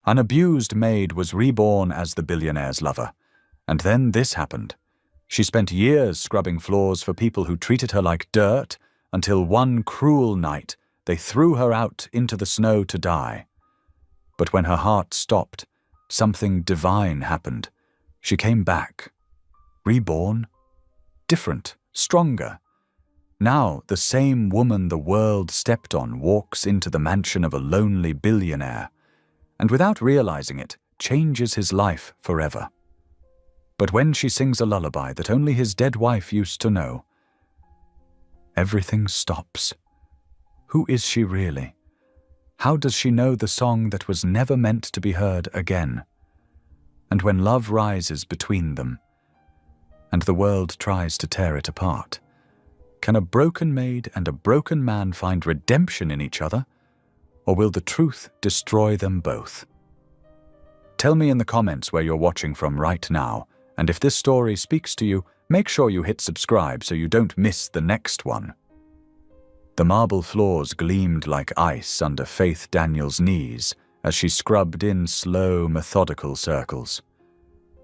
An abused Maid was reborn as the billionaire's lover. And then this happened. She spent years scrubbing floors for people who treated her like dirt until one cruel night they threw her out into the snow to die. But when her heart stopped, something divine happened. She came back. Reborn? Different, stronger. Now the same woman the world stepped on walks into the mansion of a lonely billionaire, and without realizing it, changes his life forever. But when she sings a lullaby that only his dead wife used to know, everything stops. Who is she really? How does she know the song that was never meant to be heard again? And when love rises between them, and the world tries to tear it apart, can a broken maid and a broken man find redemption in each other, or will the truth destroy them both? Tell me in the comments where you're watching from right now, and if this story speaks to you, make sure you hit subscribe so you don't miss the next one. The marble floors gleamed like ice under Faith Daniel's knees as she scrubbed in slow, methodical circles.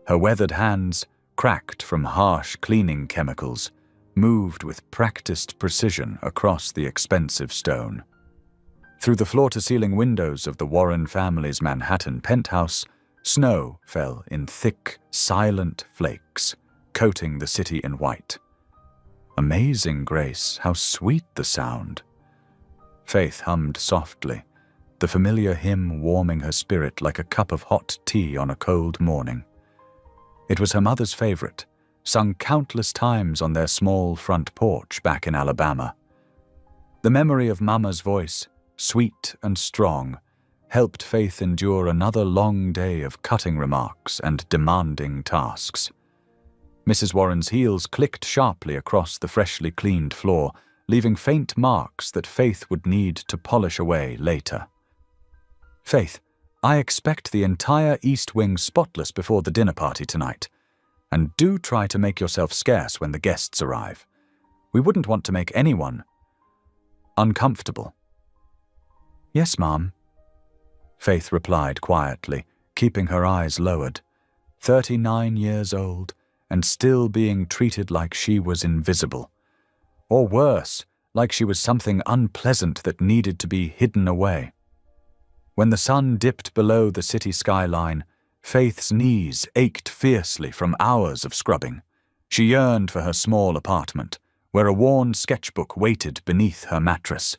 Her weathered hands, cracked from harsh cleaning chemicals, moved with practiced precision across the expensive stone. Through the floor-to-ceiling windows of the Warren family's Manhattan penthouse, snow fell in thick, silent flakes, coating the city in white. Amazing grace, how sweet the sound. Faith hummed softly, the familiar hymn warming her spirit like a cup of hot tea on a cold morning. It was her mother's favorite, sung countless times on their small front porch back in Alabama. The memory of Mama's voice, sweet and strong, helped Faith endure another long day of cutting remarks and demanding tasks. Mrs. Warren's heels clicked sharply across the freshly cleaned floor, leaving faint marks that Faith would need to polish away later. "Faith, I expect the entire East Wing spotless before the dinner party tonight. And do try to make yourself scarce when the guests arrive. We wouldn't want to make anyone uncomfortable." "Yes, Mom," Faith replied quietly, keeping her eyes lowered. 39 years old, and still being treated like she was invisible. Or worse, like she was something unpleasant that needed to be hidden away. When the sun dipped below the city skyline, Faith's knees ached fiercely from hours of scrubbing. She yearned for her small apartment, where a worn sketchbook waited beneath her mattress.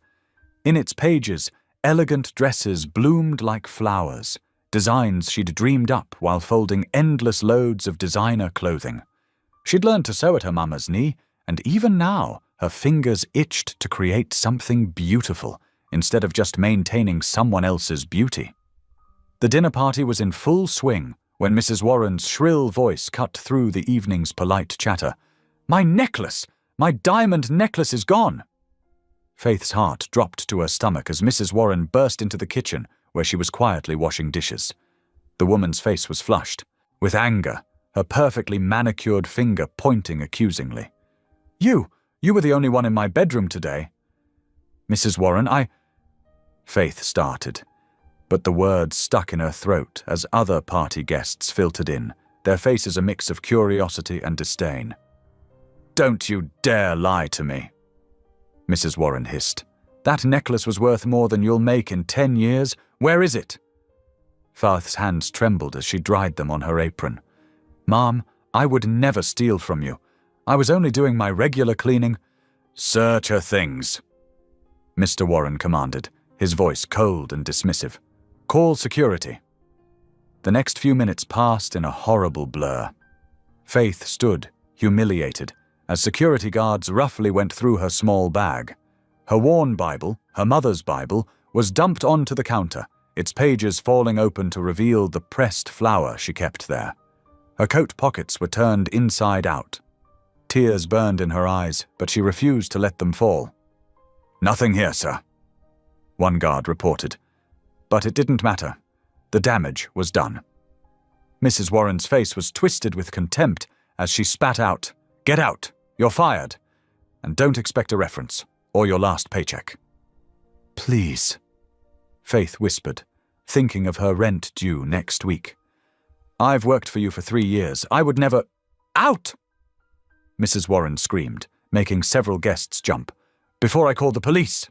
In its pages, elegant dresses bloomed like flowers, designs she'd dreamed up while folding endless loads of designer clothing. She'd learned to sew at her mama's knee, and even now, her fingers itched to create something beautiful, instead of just maintaining someone else's beauty. The dinner party was in full swing when Mrs. Warren's shrill voice cut through the evening's polite chatter. "My necklace! My diamond necklace is gone!" Faith's heart dropped to her stomach as Mrs. Warren burst into the kitchen, where she was quietly washing dishes. The woman's face was flushed, with anger, her perfectly manicured finger pointing accusingly. You were the only one in my bedroom today." "Mrs. Warren, Faith started, but the words stuck in her throat as other party guests filtered in, their faces a mix of curiosity and disdain. "Don't you dare lie to me," Mrs. Warren hissed. "That necklace was worth more than you'll make in 10 years. Where is it?" Faith's hands trembled as she dried them on her apron. "Mom, I would never steal from you. I was only doing my regular cleaning." "Search her things," Mr. Warren commanded, his voice cold and dismissive. "Call security." The next few minutes passed in a horrible blur. Faith stood, humiliated, as security guards roughly went through her small bag. Her worn Bible, her mother's Bible, was dumped onto the counter, its pages falling open to reveal the pressed flower she kept there. Her coat pockets were turned inside out. Tears burned in her eyes, but she refused to let them fall. "Nothing here, sir," one guard reported. But it didn't matter. The damage was done. Mrs. Warren's face was twisted with contempt as she spat out, "Get out! You're fired! And don't expect a reference, or your last paycheck." "Please," Faith whispered, thinking of her rent due next week. "I've worked for you for 3 years. I would never—" "Out!" Mrs. Warren screamed, making several guests jump. "Before I call the police!"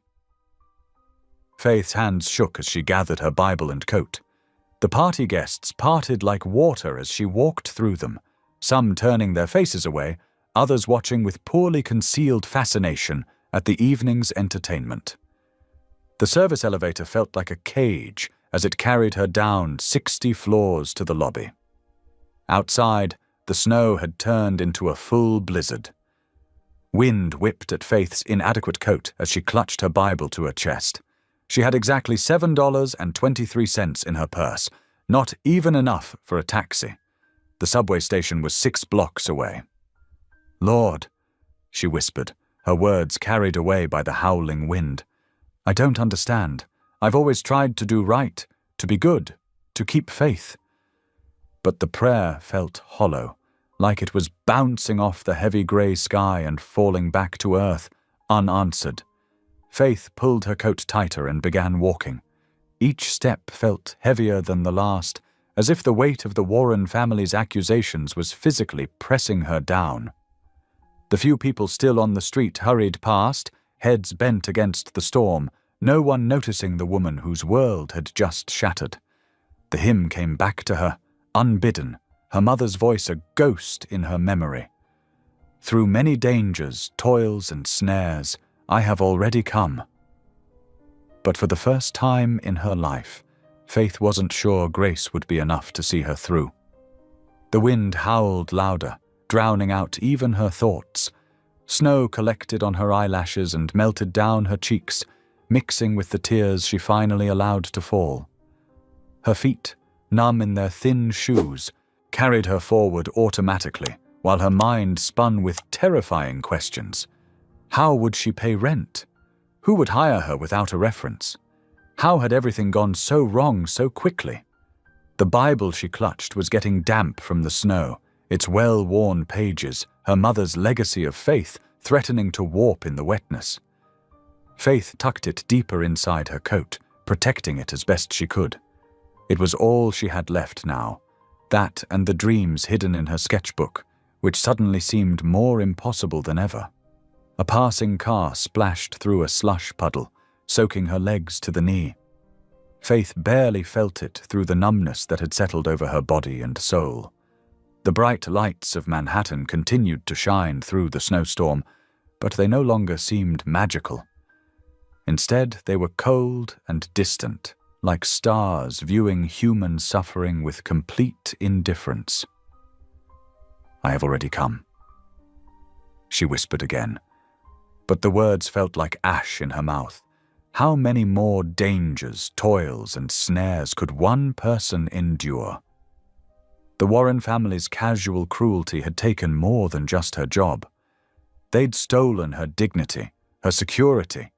Faith's hands shook as she gathered her Bible and coat. The party guests parted like water as she walked through them, some turning their faces away, others watching with poorly concealed fascination at the evening's entertainment. The service elevator felt like a cage as it carried her down 60 floors to the lobby. Outside, the snow had turned into a full blizzard. Wind whipped at Faith's inadequate coat as she clutched her Bible to her chest. She had exactly $7.23 in her purse, not even enough for a taxi. The subway station was 6 blocks away. "Lord," she whispered, her words carried away by the howling wind. "I don't understand. I've always tried to do right, to be good, to keep faith." But the prayer felt hollow, like it was bouncing off the heavy grey sky and falling back to earth, unanswered. Faith pulled her coat tighter and began walking. Each step felt heavier than the last, as if the weight of the Warren family's accusations was physically pressing her down. The few people still on the street hurried past, heads bent against the storm, no one noticing the woman whose world had just shattered. The hymn came back to her, unbidden, her mother's voice a ghost in her memory. "Through many dangers, toils and snares, I have already come." But for the first time in her life, Faith wasn't sure grace would be enough to see her through. The wind howled louder, drowning out even her thoughts. Snow collected on her eyelashes and melted down her cheeks, mixing with the tears she finally allowed to fall. Her feet, numb in their thin shoes, carried her forward automatically, while her mind spun with terrifying questions. How would she pay rent? Who would hire her without a reference? How had everything gone so wrong so quickly? The Bible she clutched was getting damp from the snow, its well-worn pages, her mother's legacy of faith, threatening to warp in the wetness. Faith tucked it deeper inside her coat, protecting it as best she could. It was all she had left now, that and the dreams hidden in her sketchbook, which suddenly seemed more impossible than ever. A passing car splashed through a slush puddle, soaking her legs to the knee. Faith barely felt it through the numbness that had settled over her body and soul. The bright lights of Manhattan continued to shine through the snowstorm, but they no longer seemed magical. Instead, they were cold and distant, like stars viewing human suffering with complete indifference. "I have already come," she whispered again. But the words felt like ash in her mouth. How many more dangers, toils, and snares could one person endure? The Warren family's casual cruelty had taken more than just her job. They'd stolen her dignity, her security,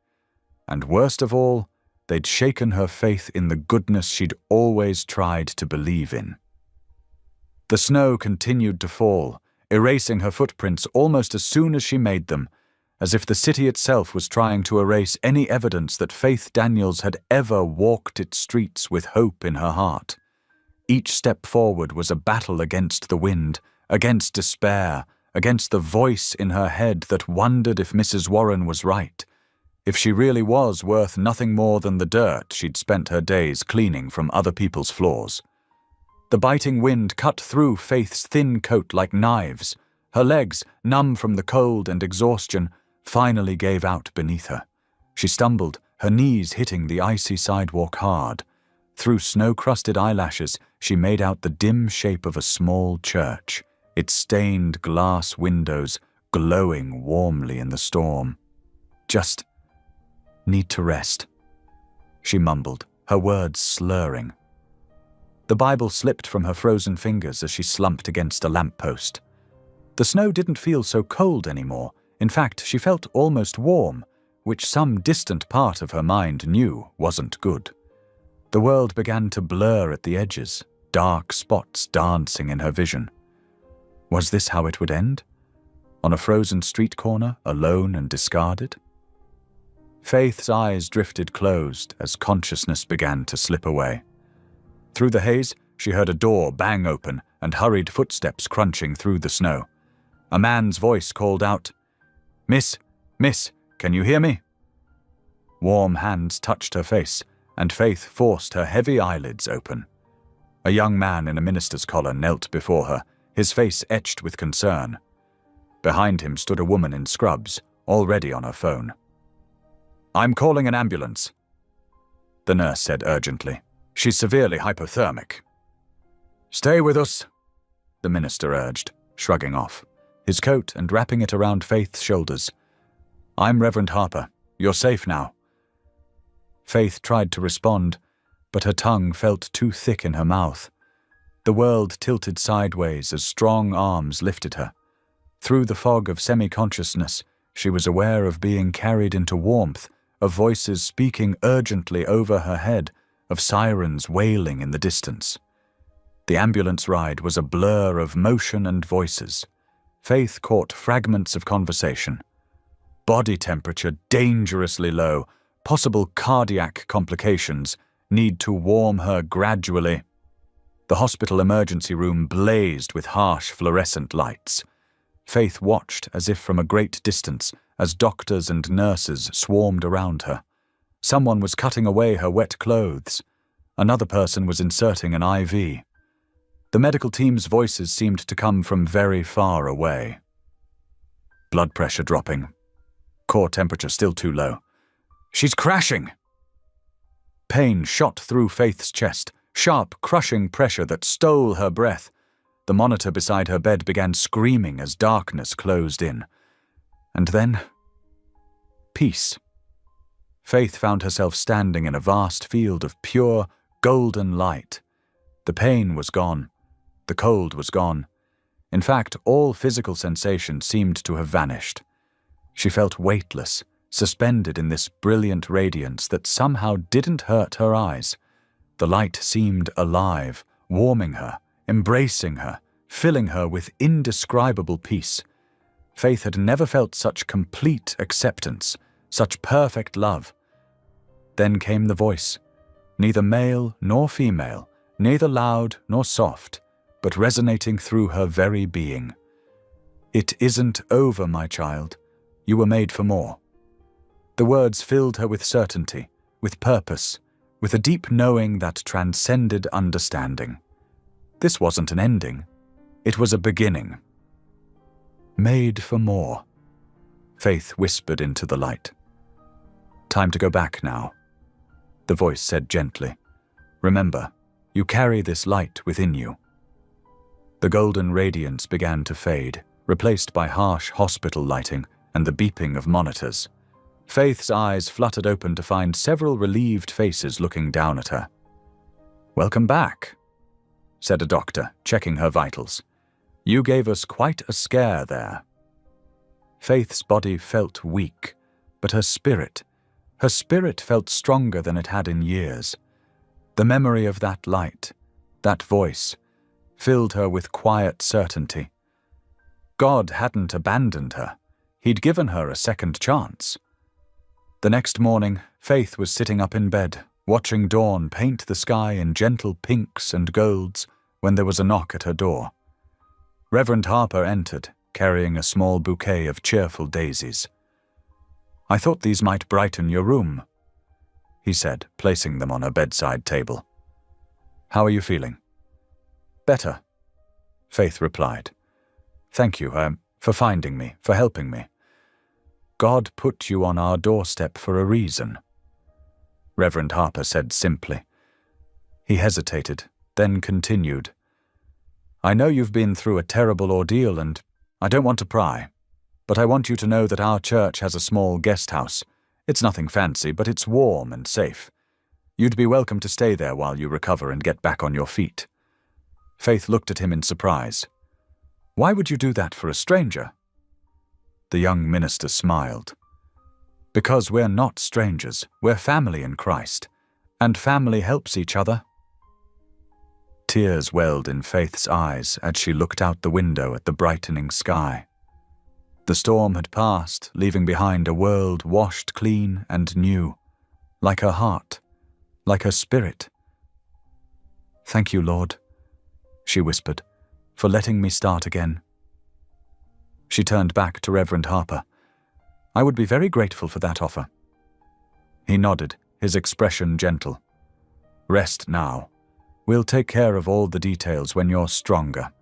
and worst of all, they'd shaken her faith in the goodness she'd always tried to believe in. The snow continued to fall, erasing her footprints almost as soon as she made them, as if the city itself was trying to erase any evidence that Faith Daniels had ever walked its streets with hope in her heart. Each step forward was a battle against the wind, against despair, against the voice in her head that wondered if Mrs. Warren was right, if she really was worth nothing more than the dirt she'd spent her days cleaning from other people's floors. The biting wind cut through Faith's thin coat like knives. Her legs, numb from the cold and exhaustion, finally gave out beneath her. She stumbled, her knees hitting the icy sidewalk hard. Through snow-crusted eyelashes, she made out the dim shape of a small church, its stained glass windows glowing warmly in the storm. "Just need to rest," she mumbled, her words slurring. The Bible slipped from her frozen fingers as she slumped against a lamppost. The snow didn't feel so cold anymore. In fact, she felt almost warm, which some distant part of her mind knew wasn't good. The world began to blur at the edges, dark spots dancing in her vision. Was this how it would end? On a frozen street corner, alone and discarded? Faith's eyes drifted closed as consciousness began to slip away. Through the haze, she heard a door bang open and hurried footsteps crunching through the snow. A man's voice called out, "Miss, miss, can you hear me?" Warm hands touched her face, and Faith forced her heavy eyelids open. A young man in a minister's collar knelt before her, his face etched with concern. Behind him stood a woman in scrubs, already on her phone. "I'm calling an ambulance," the nurse said urgently. "She's severely hypothermic." "Stay with us," the minister urged, shrugging off, his coat and wrapping it around Faith's shoulders. "I'm Reverend Harper. You're safe now." Faith tried to respond, but her tongue felt too thick in her mouth. The world tilted sideways as strong arms lifted her. Through the fog of semi-consciousness, she was aware of being carried into warmth, of voices speaking urgently over her head, of sirens wailing in the distance. The ambulance ride was a blur of motion and voices. Faith caught fragments of conversation. Body temperature dangerously low, possible cardiac complications, need to warm her gradually. The hospital emergency room blazed with harsh fluorescent lights. Faith watched as if from a great distance as doctors and nurses swarmed around her. Someone was cutting away her wet clothes. Another person was inserting an IV. The medical team's voices seemed to come from very far away. Blood pressure dropping. Core temperature still too low. "She's crashing!" Pain shot through Faith's chest, sharp, crushing pressure that stole her breath. The monitor beside her bed began screaming as darkness closed in. And then, peace. Faith found herself standing in a vast field of pure, golden light. The pain was gone. The cold was gone. In fact, all physical sensation seemed to have vanished. She felt weightless, suspended in this brilliant radiance that somehow didn't hurt her eyes. The light seemed alive, warming her, embracing her, filling her with indescribable peace. Faith had never felt such complete acceptance, such perfect love. Then came the voice, neither male nor female, neither loud nor soft, but resonating through her very being. "It isn't over, my child. You were made for more." The words filled her with certainty, with purpose, with a deep knowing that transcended understanding. This wasn't an ending. It was a beginning. "Made for more," Faith whispered into the light. "Time to go back now," the voice said gently. "Remember, you carry this light within you." The golden radiance began to fade, replaced by harsh hospital lighting and the beeping of monitors. Faith's eyes fluttered open to find several relieved faces looking down at her. "Welcome back," said a doctor, checking her vitals. "You gave us quite a scare there." Faith's body felt weak, but her spirit felt stronger than it had in years. The memory of that light, that voice, filled her with quiet certainty. God hadn't abandoned her. He'd given her a second chance. The next morning, Faith was sitting up in bed, watching dawn paint the sky in gentle pinks and golds when there was a knock at her door. Reverend Harper entered, carrying a small bouquet of cheerful daisies. "I thought these might brighten your room," he said, placing them on her bedside table. "How are you feeling?" "Better," Faith replied. "Thank you, for finding me, for helping me. God put you on our doorstep for a reason," Reverend Harper said simply. He hesitated, then continued. "I know you've been through a terrible ordeal, and I don't want to pry, but I want you to know that our church has a small guest house. It's nothing fancy, but it's warm and safe. You'd be welcome to stay there while you recover and get back on your feet." Faith looked at him in surprise. "Why would you do that for a stranger?" The young minister smiled. "Because we're not strangers, we're family in Christ, and family helps each other." Tears welled in Faith's eyes as she looked out the window at the brightening sky. The storm had passed, leaving behind a world washed clean and new, like her heart, like her spirit. "Thank you, Lord," she whispered, "for letting me start again." She turned back to Reverend Harper. "I would be very grateful for that offer." He nodded, his expression gentle. "Rest now. We'll take care of all the details when you're stronger."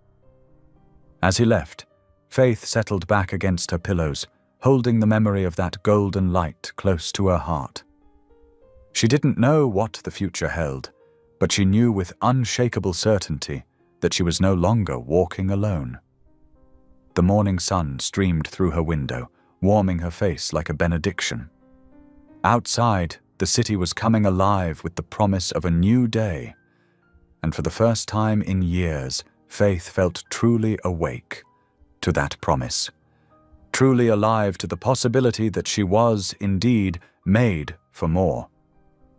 As he left, Faith settled back against her pillows, holding the memory of that golden light close to her heart. She didn't know what the future held, but she knew with unshakable certainty that she was no longer walking alone. The morning sun streamed through her window, warming her face like a benediction. Outside, the city was coming alive with the promise of a new day, and for the first time in years, Faith felt truly awake to that promise, truly alive to the possibility that she was, indeed, made for more.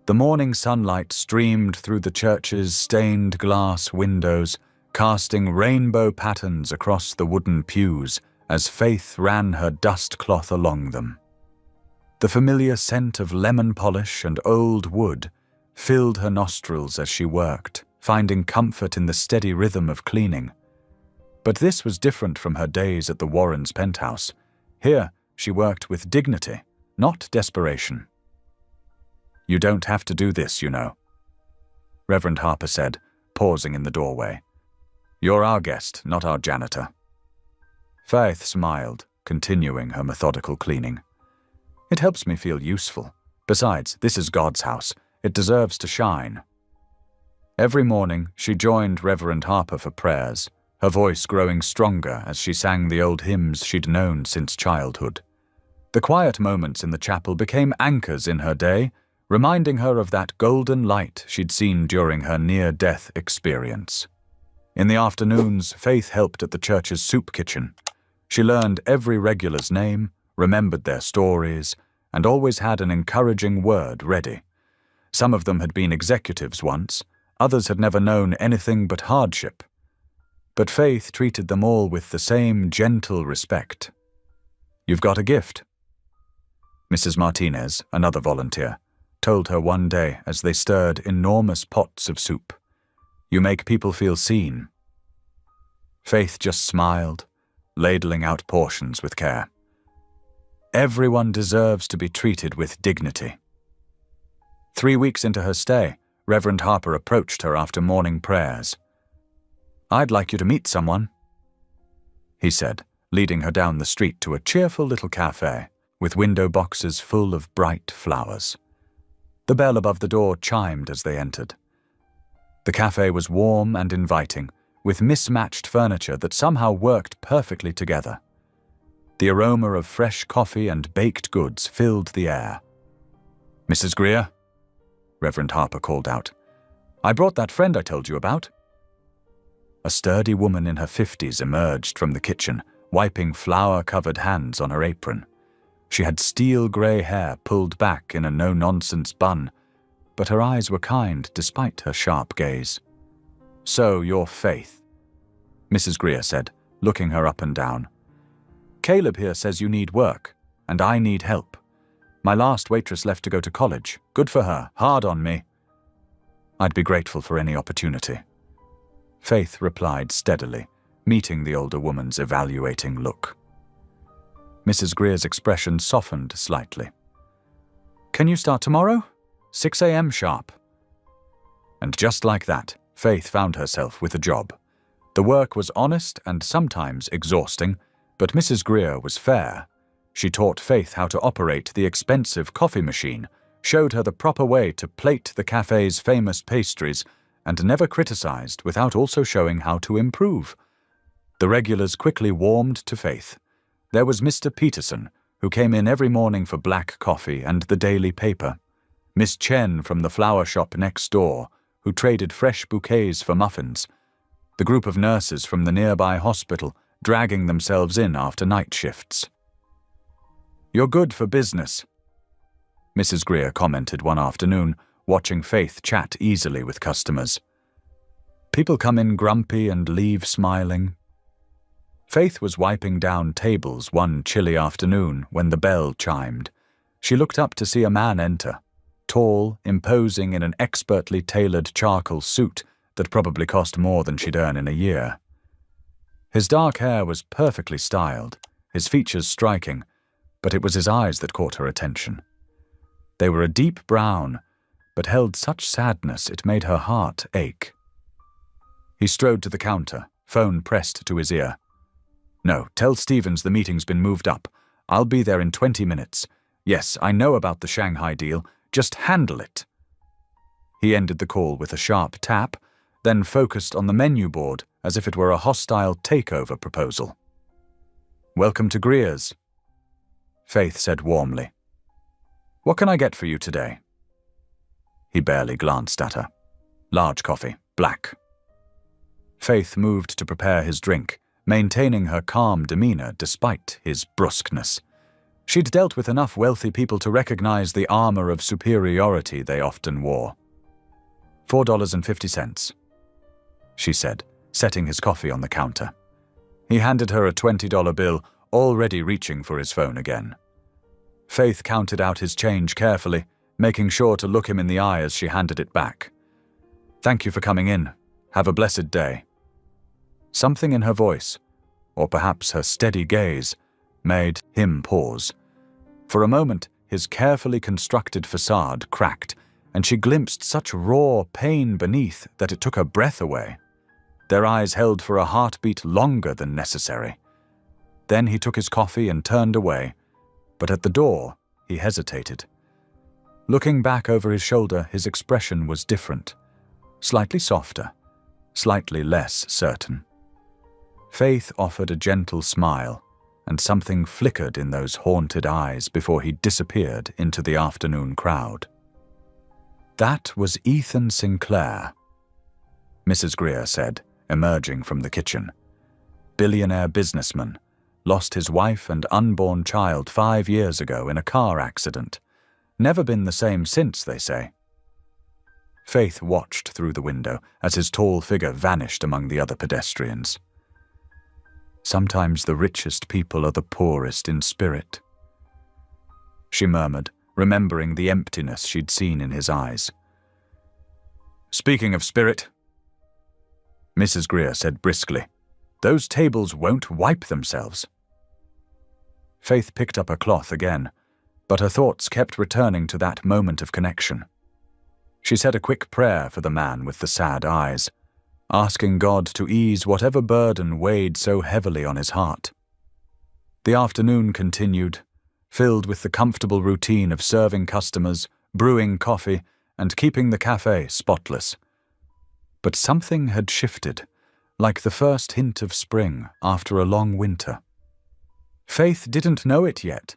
The morning sunlight streamed through the church's stained glass windows, casting rainbow patterns across the wooden pews as Faith ran her dust cloth along them. The familiar scent of lemon polish and old wood filled her nostrils as she worked, finding comfort in the steady rhythm of cleaning. But this was different from her days at the Warrens' penthouse. Here, she worked with dignity, not desperation. "You don't have to do this, you know," Reverend Harper said, pausing in the doorway. "You're our guest, not our janitor." Faith smiled, continuing her methodical cleaning. "It helps me feel useful. Besides, this is God's house. It deserves to shine." Every morning, she joined Reverend Harper for prayers, her voice growing stronger as she sang the old hymns she'd known since childhood. The quiet moments in the chapel became anchors in her day, reminding her of that golden light she'd seen during her near-death experience. In the afternoons, Faith helped at the church's soup kitchen. She learned every regular's name, remembered their stories, and always had an encouraging word ready. Some of them had been executives once, others had never known anything but hardship. But Faith treated them all with the same gentle respect. "You've got a gift," Mrs. Martinez, another volunteer, told her one day as they stirred enormous pots of soup. "You make people feel seen." Faith just smiled, ladling out portions with care. Everyone deserves to be treated with dignity. 3 weeks into her stay, Reverend Harper approached her after morning prayers. "I'd like you to meet someone," he said, leading her down the street to a cheerful little cafe with window boxes full of bright flowers. The bell above the door chimed as they entered. The cafe was warm and inviting, with mismatched furniture that somehow worked perfectly together. The aroma of fresh coffee and baked goods filled the air. "Mrs. Greer?" Reverend Harper called out. "I brought that friend I told you about." A sturdy woman in her 50s emerged from the kitchen, wiping flour-covered hands on her apron. She had steel-grey hair pulled back in a no-nonsense bun, but her eyes were kind despite her sharp gaze. "So, you're Faith," Mrs. Greer said, looking her up and down. "Caleb here says you need work, and I need help. My last waitress left to go to college. Good for her, hard on me." "I'd be grateful for any opportunity," Faith replied steadily, meeting the older woman's evaluating look. Mrs. Greer's expression softened slightly. "Can you start tomorrow? 6 a.m. sharp." And just like that, Faith found herself with a job. The work was honest and sometimes exhausting, but Mrs. Greer was fair. She taught Faith how to operate the expensive coffee machine, showed her the proper way to plate the cafe's famous pastries, and never criticized without also showing how to improve. The regulars quickly warmed to Faith. There was Mr. Peterson, who came in every morning for black coffee and the daily paper. Miss Chen from the flower shop next door, who traded fresh bouquets for muffins. The group of nurses from the nearby hospital, dragging themselves in after night shifts. "You're good for business," Mrs. Greer commented one afternoon, watching Faith chat easily with customers. "People come in grumpy and leave smiling." Faith was wiping down tables one chilly afternoon when the bell chimed. She looked up to see a man enter, tall, imposing in an expertly tailored charcoal suit that probably cost more than she'd earn in a year. His dark hair was perfectly styled, his features striking, but it was his eyes that caught her attention. They were a deep brown, but held such sadness it made her heart ache. He strode to the counter, phone pressed to his ear. "No, tell Stevens the meeting's been moved up. I'll be there in 20 minutes. Yes, I know about the Shanghai deal. Just handle it." He ended the call with a sharp tap, then focused on the menu board as if it were a hostile takeover proposal. "Welcome to Greer's," Faith said warmly. "What can I get for you today?" He barely glanced at her. "Large coffee, black." Faith moved to prepare his drink, maintaining her calm demeanor despite his brusqueness. She'd dealt with enough wealthy people to recognize the armor of superiority they often wore. $4.50, she said, setting his coffee on the counter. He handed her a $20 bill, already reaching for his phone again. Faith counted out his change carefully, making sure to look him in the eye as she handed it back. "Thank you for coming in. Have a blessed day." Something in her voice, or perhaps her steady gaze, made him pause. For a moment, his carefully constructed facade cracked, and she glimpsed such raw pain beneath that it took her breath away. Their eyes held for a heartbeat longer than necessary. Then he took his coffee and turned away, but at the door, he hesitated. Looking back over his shoulder, his expression was different, slightly softer, slightly less certain. Faith offered a gentle smile, and something flickered in those haunted eyes before he disappeared into the afternoon crowd. "That was Ethan Sinclair," Mrs. Greer said, emerging from the kitchen. "Billionaire businessman, lost his wife and unborn child 5 years ago in a car accident. Never been the same since, they say." Faith watched through the window as his tall figure vanished among the other pedestrians. "Sometimes the richest people are the poorest in spirit," she murmured, remembering the emptiness she'd seen in his eyes. "Speaking of spirit," Mrs. Greer said briskly, "those tables won't wipe themselves." Faith picked up her cloth again, but her thoughts kept returning to that moment of connection. She said a quick prayer for the man with the sad eyes, asking God to ease whatever burden weighed so heavily on his heart. The afternoon continued, filled with the comfortable routine of serving customers, brewing coffee, and keeping the cafe spotless. But something had shifted, like the first hint of spring after a long winter. Faith didn't know it yet,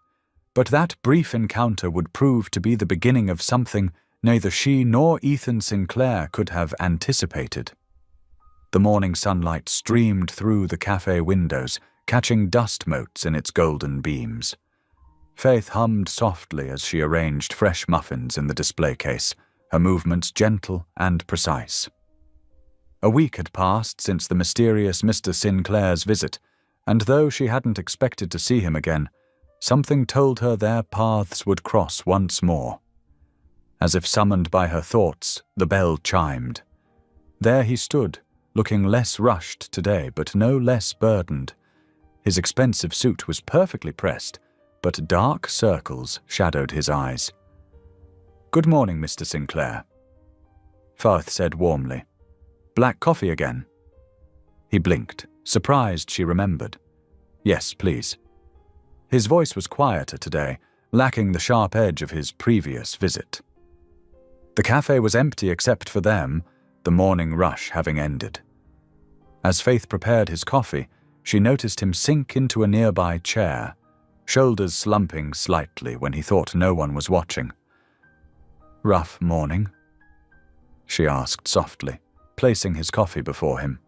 but that brief encounter would prove to be the beginning of something neither she nor Ethan Sinclair could have anticipated. The morning sunlight streamed through the cafe windows, catching dust motes in its golden beams. Faith hummed softly as she arranged fresh muffins in the display case, her movements gentle and precise. A week had passed since the mysterious Mr. Sinclair's visit, and though she hadn't expected to see him again, something told her their paths would cross once more. As if summoned by her thoughts, the bell chimed. There he stood, looking less rushed today, but no less burdened. His expensive suit was perfectly pressed, but dark circles shadowed his eyes. "Good morning, Mr. Sinclair," Faith said warmly. "Black coffee again?" He blinked, surprised she remembered. "Yes, please." His voice was quieter today, lacking the sharp edge of his previous visit. The cafe was empty except for them, the morning rush having ended. As Faith prepared his coffee, she noticed him sink into a nearby chair, shoulders slumping slightly when he thought no one was watching. "Rough morning?" she asked softly, placing his coffee before him.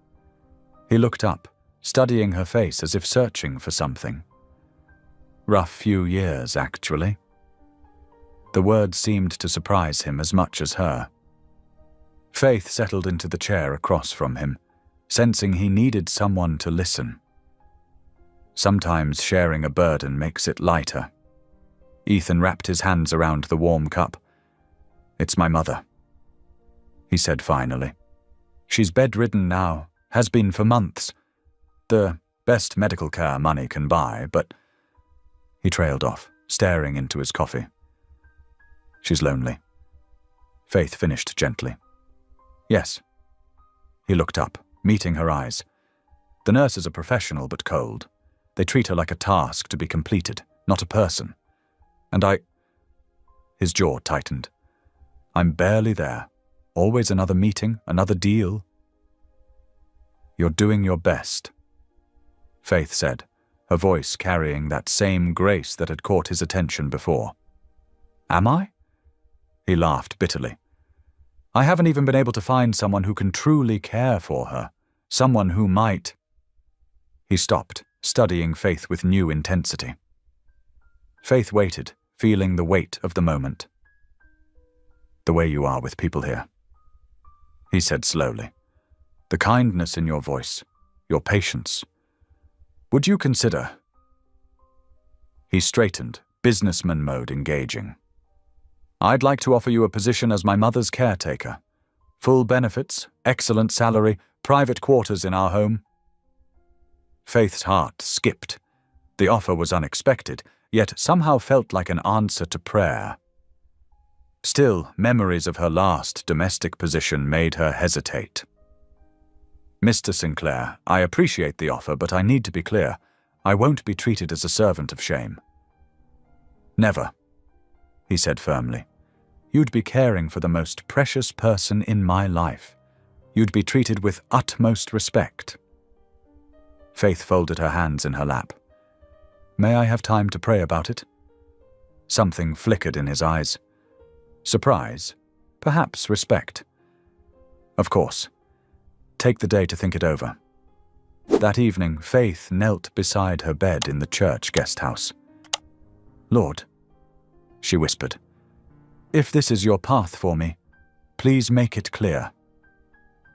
He looked up, studying her face as if searching for something. "Rough few years, actually." The words seemed to surprise him as much as her. Faith settled into the chair across from him, sensing he needed someone to listen. Sometimes sharing a burden makes it lighter. Ethan wrapped his hands around the warm cup. "It's my mother," he said finally. She's bedridden now, has been for months. The best medical care money can buy, but—" He trailed off, staring into his coffee. "She's lonely." Faith finished gently. "Yes." He looked up, meeting her eyes. The nurses are professional but cold. They treat her like a task to be completed, not a person. And His jaw tightened. "I'm barely there. Always another meeting, another deal." "You're doing your best," Faith said, her voice carrying that same grace that had caught his attention before. "Am I?" He laughed bitterly. "I haven't even been able to find someone who can truly care for her, someone who might—" He stopped, studying Faith with new intensity. Faith waited, feeling the weight of the moment. "The way you are with people here," he said slowly. "The kindness in your voice, your patience. Would you consider—" He straightened, businessman mode engaging. "I'd like to offer you a position as my mother's caretaker. Full benefits, excellent salary, private quarters in our home." Faith's heart skipped. The offer was unexpected, yet somehow felt like an answer to prayer. Still, memories of her last domestic position made her hesitate. "Mr. Sinclair, I appreciate the offer, but I need to be clear. I won't be treated as a servant of shame." "Never," he said firmly. "You'd be caring for the most precious person in my life. You'd be treated with utmost respect." Faith folded her hands in her lap. "May I have time to pray about it?" Something flickered in his eyes. Surprise, perhaps respect. "Of course. Take the day to think it over." That evening, Faith knelt beside her bed in the church guest house. "Lord," she whispered, "if this is your path for me, please make it clear."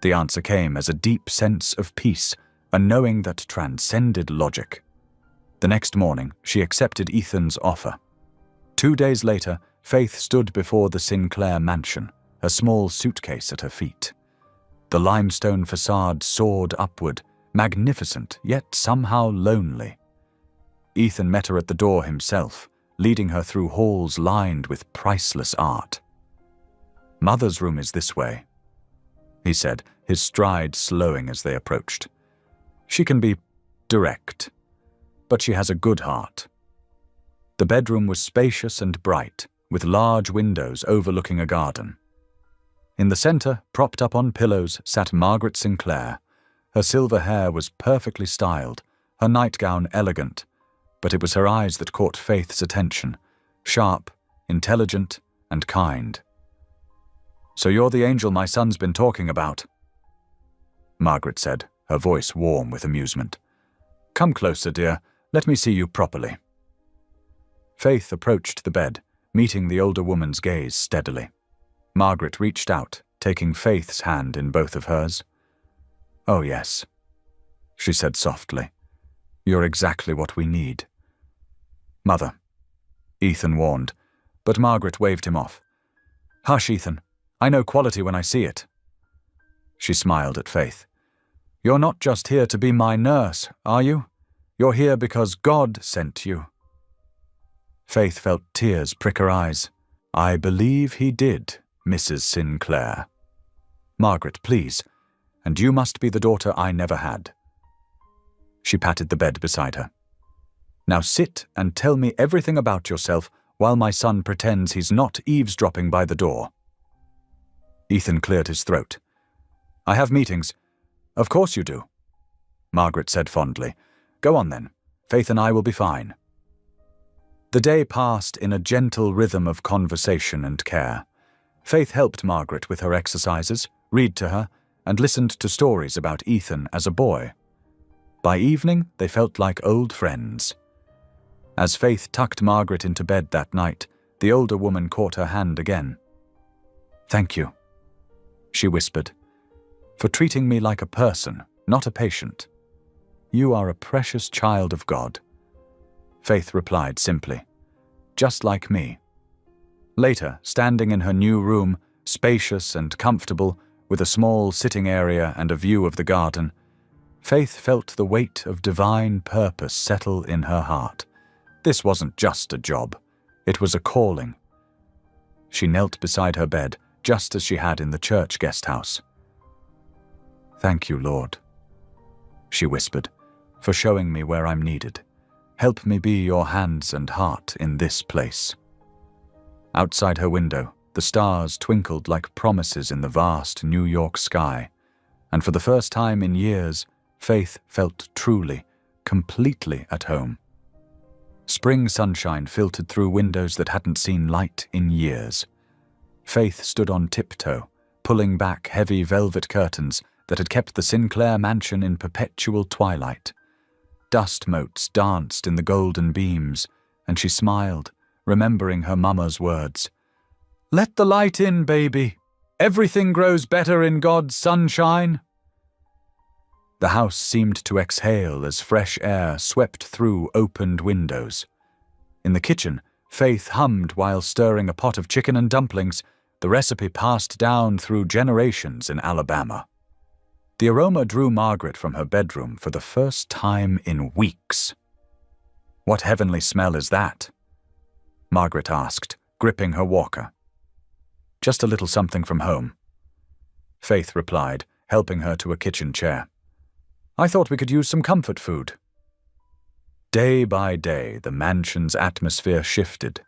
The answer came as a deep sense of peace, a knowing that transcended logic. The next morning, she accepted Ethan's offer. 2 days later, Faith stood before the Sinclair mansion, a small suitcase at her feet. The limestone facade soared upward, magnificent yet somehow lonely. Ethan met her at the door himself, leading her through halls lined with priceless art. "Mother's room is this way," he said, his stride slowing as they approached. "She can be direct, but she has a good heart." The bedroom was spacious and bright, with large windows overlooking a garden. In the center, propped up on pillows, sat Margaret Sinclair. Her silver hair was perfectly styled, her nightgown elegant, but it was her eyes that caught Faith's attention, sharp, intelligent, and kind. "So you're the angel my son's been talking about," Margaret said, her voice warm with amusement. "Come closer, dear. Let me see you properly." Faith approached the bed, meeting the older woman's gaze steadily. Margaret reached out, taking Faith's hand in both of hers. "Oh, yes," she said softly. "You're exactly what we need." "Mother," Ethan warned, but Margaret waved him off. "Hush, Ethan. I know quality when I see it." She smiled at Faith. "You're not just here to be my nurse, are you? You're here because God sent you." Faith felt tears prick her eyes. "I believe he did, Mrs. Sinclair." "Margaret, please. And you must be the daughter I never had." She patted the bed beside her. "Now sit and tell me everything about yourself while my son pretends he's not eavesdropping by the door." Ethan cleared his throat. "I have meetings." "Of course you do," Margaret said fondly. "Go on then. Faith and I will be fine." The day passed in a gentle rhythm of conversation and care. Faith helped Margaret with her exercises, read to her, and listened to stories about Ethan as a boy. By evening, they felt like old friends. As Faith tucked Margaret into bed that night, the older woman caught her hand again. "Thank you," she whispered, "for treating me like a person, not a patient. You are a precious child of God." Faith replied simply, "Just like me." Later, standing in her new room, spacious and comfortable, with a small sitting area and a view of the garden, Faith felt the weight of divine purpose settle in her heart. This wasn't just a job. It was a calling. She knelt beside her bed, just as she had in the church guest house. "Thank you, Lord," she whispered, "for showing me where I'm needed. Help me be your hands and heart in this place." Outside her window, the stars twinkled like promises in the vast New York sky, and for the first time in years, Faith felt truly, completely at home. Spring sunshine filtered through windows that hadn't seen light in years. Faith stood on tiptoe, pulling back heavy velvet curtains that had kept the Sinclair mansion in perpetual twilight. Dust motes danced in the golden beams, and she smiled, remembering her mama's words. "Let the light in, baby. Everything grows better in God's sunshine." The house seemed to exhale as fresh air swept through opened windows. In the kitchen, Faith hummed while stirring a pot of chicken and dumplings, the recipe passed down through generations in Alabama. The aroma drew Margaret from her bedroom for the first time in weeks. "What heavenly smell is that?" Margaret asked, gripping her walker. "Just a little something from home," Faith replied, helping her to a kitchen chair. "I thought we could use some comfort food." Day by day, the mansion's atmosphere shifted.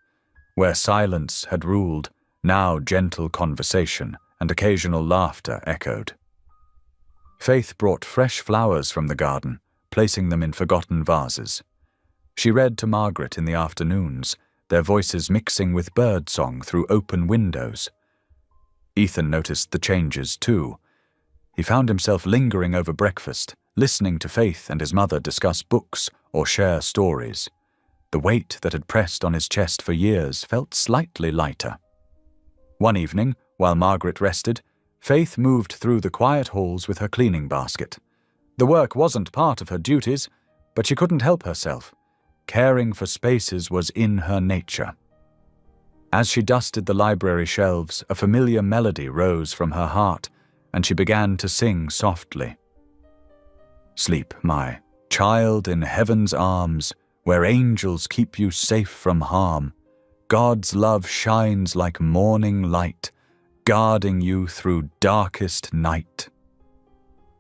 Where silence had ruled, now gentle conversation and occasional laughter echoed. Faith brought fresh flowers from the garden, placing them in forgotten vases. She read to Margaret in the afternoons, their voices mixing with bird song through open windows. Ethan noticed the changes too. He found himself lingering over breakfast, listening to Faith and his mother discuss books or share stories. The weight that had pressed on his chest for years felt slightly lighter. One evening, while Margaret rested, Faith moved through the quiet halls with her cleaning basket. The work wasn't part of her duties, but she couldn't help herself. Caring for spaces was in her nature. As she dusted the library shelves, a familiar melody rose from her heart, and she began to sing softly. "Sleep, my child, in heaven's arms, where angels keep you safe from harm. God's love shines like morning light, guarding you through darkest night."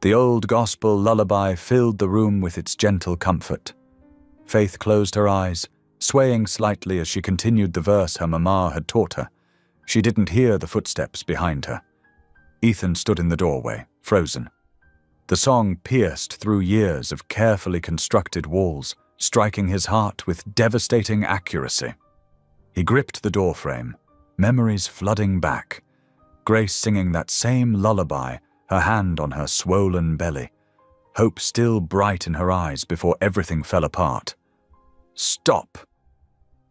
The old gospel lullaby filled the room with its gentle comfort. Faith closed her eyes, swaying slightly as she continued the verse her mama had taught her. She didn't hear the footsteps behind her. Ethan stood in the doorway, frozen. The song pierced through years of carefully constructed walls, striking his heart with devastating accuracy. He gripped the doorframe, memories flooding back. Grace singing that same lullaby, her hand on her swollen belly, hope still bright in her eyes before everything fell apart. "Stop,"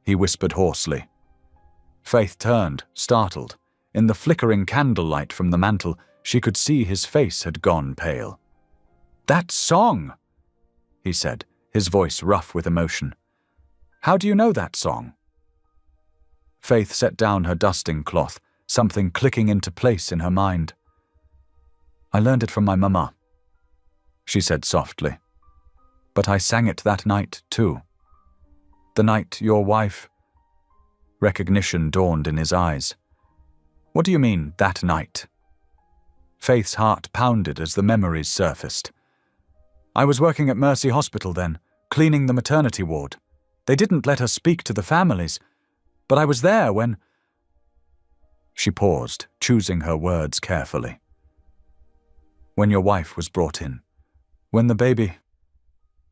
he whispered hoarsely. Faith turned, startled. In the flickering candlelight from the mantel, she could see his face had gone pale. "That song," he said, his voice rough with emotion. "How do you know that song?" Faith set down her dusting cloth, something clicking into place in her mind. "I learned it from my mama," she said softly. "But I sang it that night, too. The night your wife—" Recognition dawned in his eyes. "What do you mean, that night?" Faith's heart pounded as the memories surfaced. "I was working at Mercy Hospital then, cleaning the maternity ward. They didn't let us speak to the families, but I was there when—" She paused, choosing her words carefully. "When your wife was brought in. When the baby—"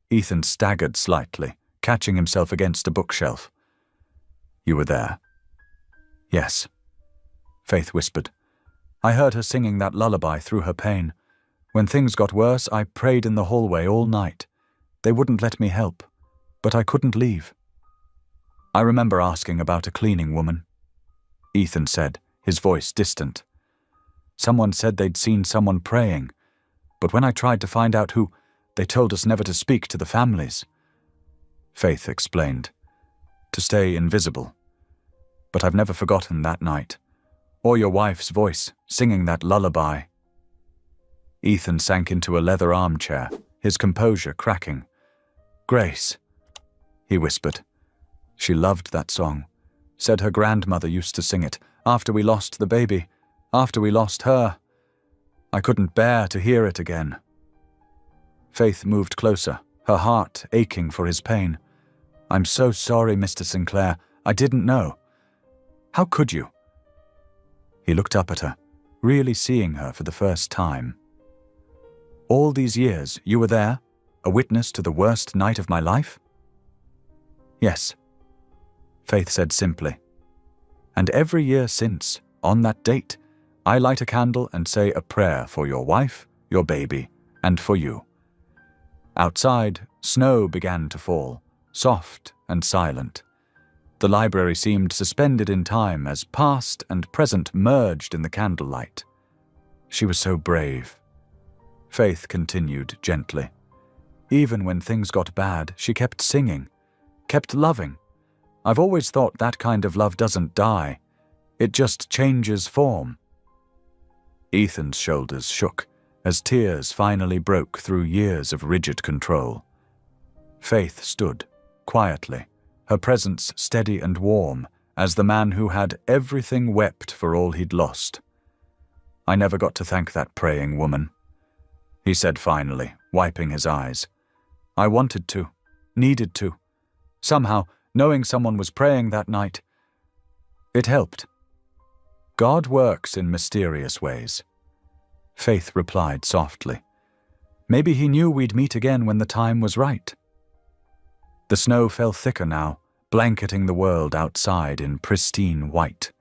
Ethan staggered slightly, catching himself against a bookshelf. "You were there?" "Yes," Faith whispered. "I heard her singing that lullaby through her pain. When things got worse, I prayed in the hallway all night. They wouldn't let me help, but I couldn't leave. I remember asking about a cleaning woman," Ethan said, his voice distant. "Someone said they'd seen someone praying, but when I tried to find out who, they told us never to speak to the families." Faith explained, "To stay invisible. But I've never forgotten that night, or your wife's voice singing that lullaby Ethan sank into a leather armchair, his composure cracking. "Grace," he whispered. She loved that song. Said her grandmother used to sing it, after we lost the baby, after we lost her. I couldn't bear to hear it again. Faith moved closer, her heart aching for his pain. "I'm so sorry, Mr. Sinclair. I didn't know. How could you?" He looked up at her, really seeing her for the first time. "All these years, you were there, a witness to the worst night of my life?" "Yes," Faith said simply. "And every year since, on that date, I light a candle and say a prayer for your wife, your baby, and for you." Outside, snow began to fall, soft and silent. The library seemed suspended in time as past and present merged in the candlelight. She was so brave. Faith continued gently. Even when things got bad, she kept singing, kept loving. I've always thought that kind of love doesn't die. It just changes form. Ethan's shoulders shook as tears finally broke through years of rigid control. Faith stood, quietly, her presence steady and warm, as the man who had everything wept for all he'd lost. "I never got to thank that praying woman," he said finally, wiping his eyes. "I wanted to, needed to. Somehow, knowing someone was praying that night, it helped. God works in mysterious ways." Faith replied softly. "Maybe he knew we'd meet again when the time was right." The snow fell thicker now, blanketing the world outside in pristine white.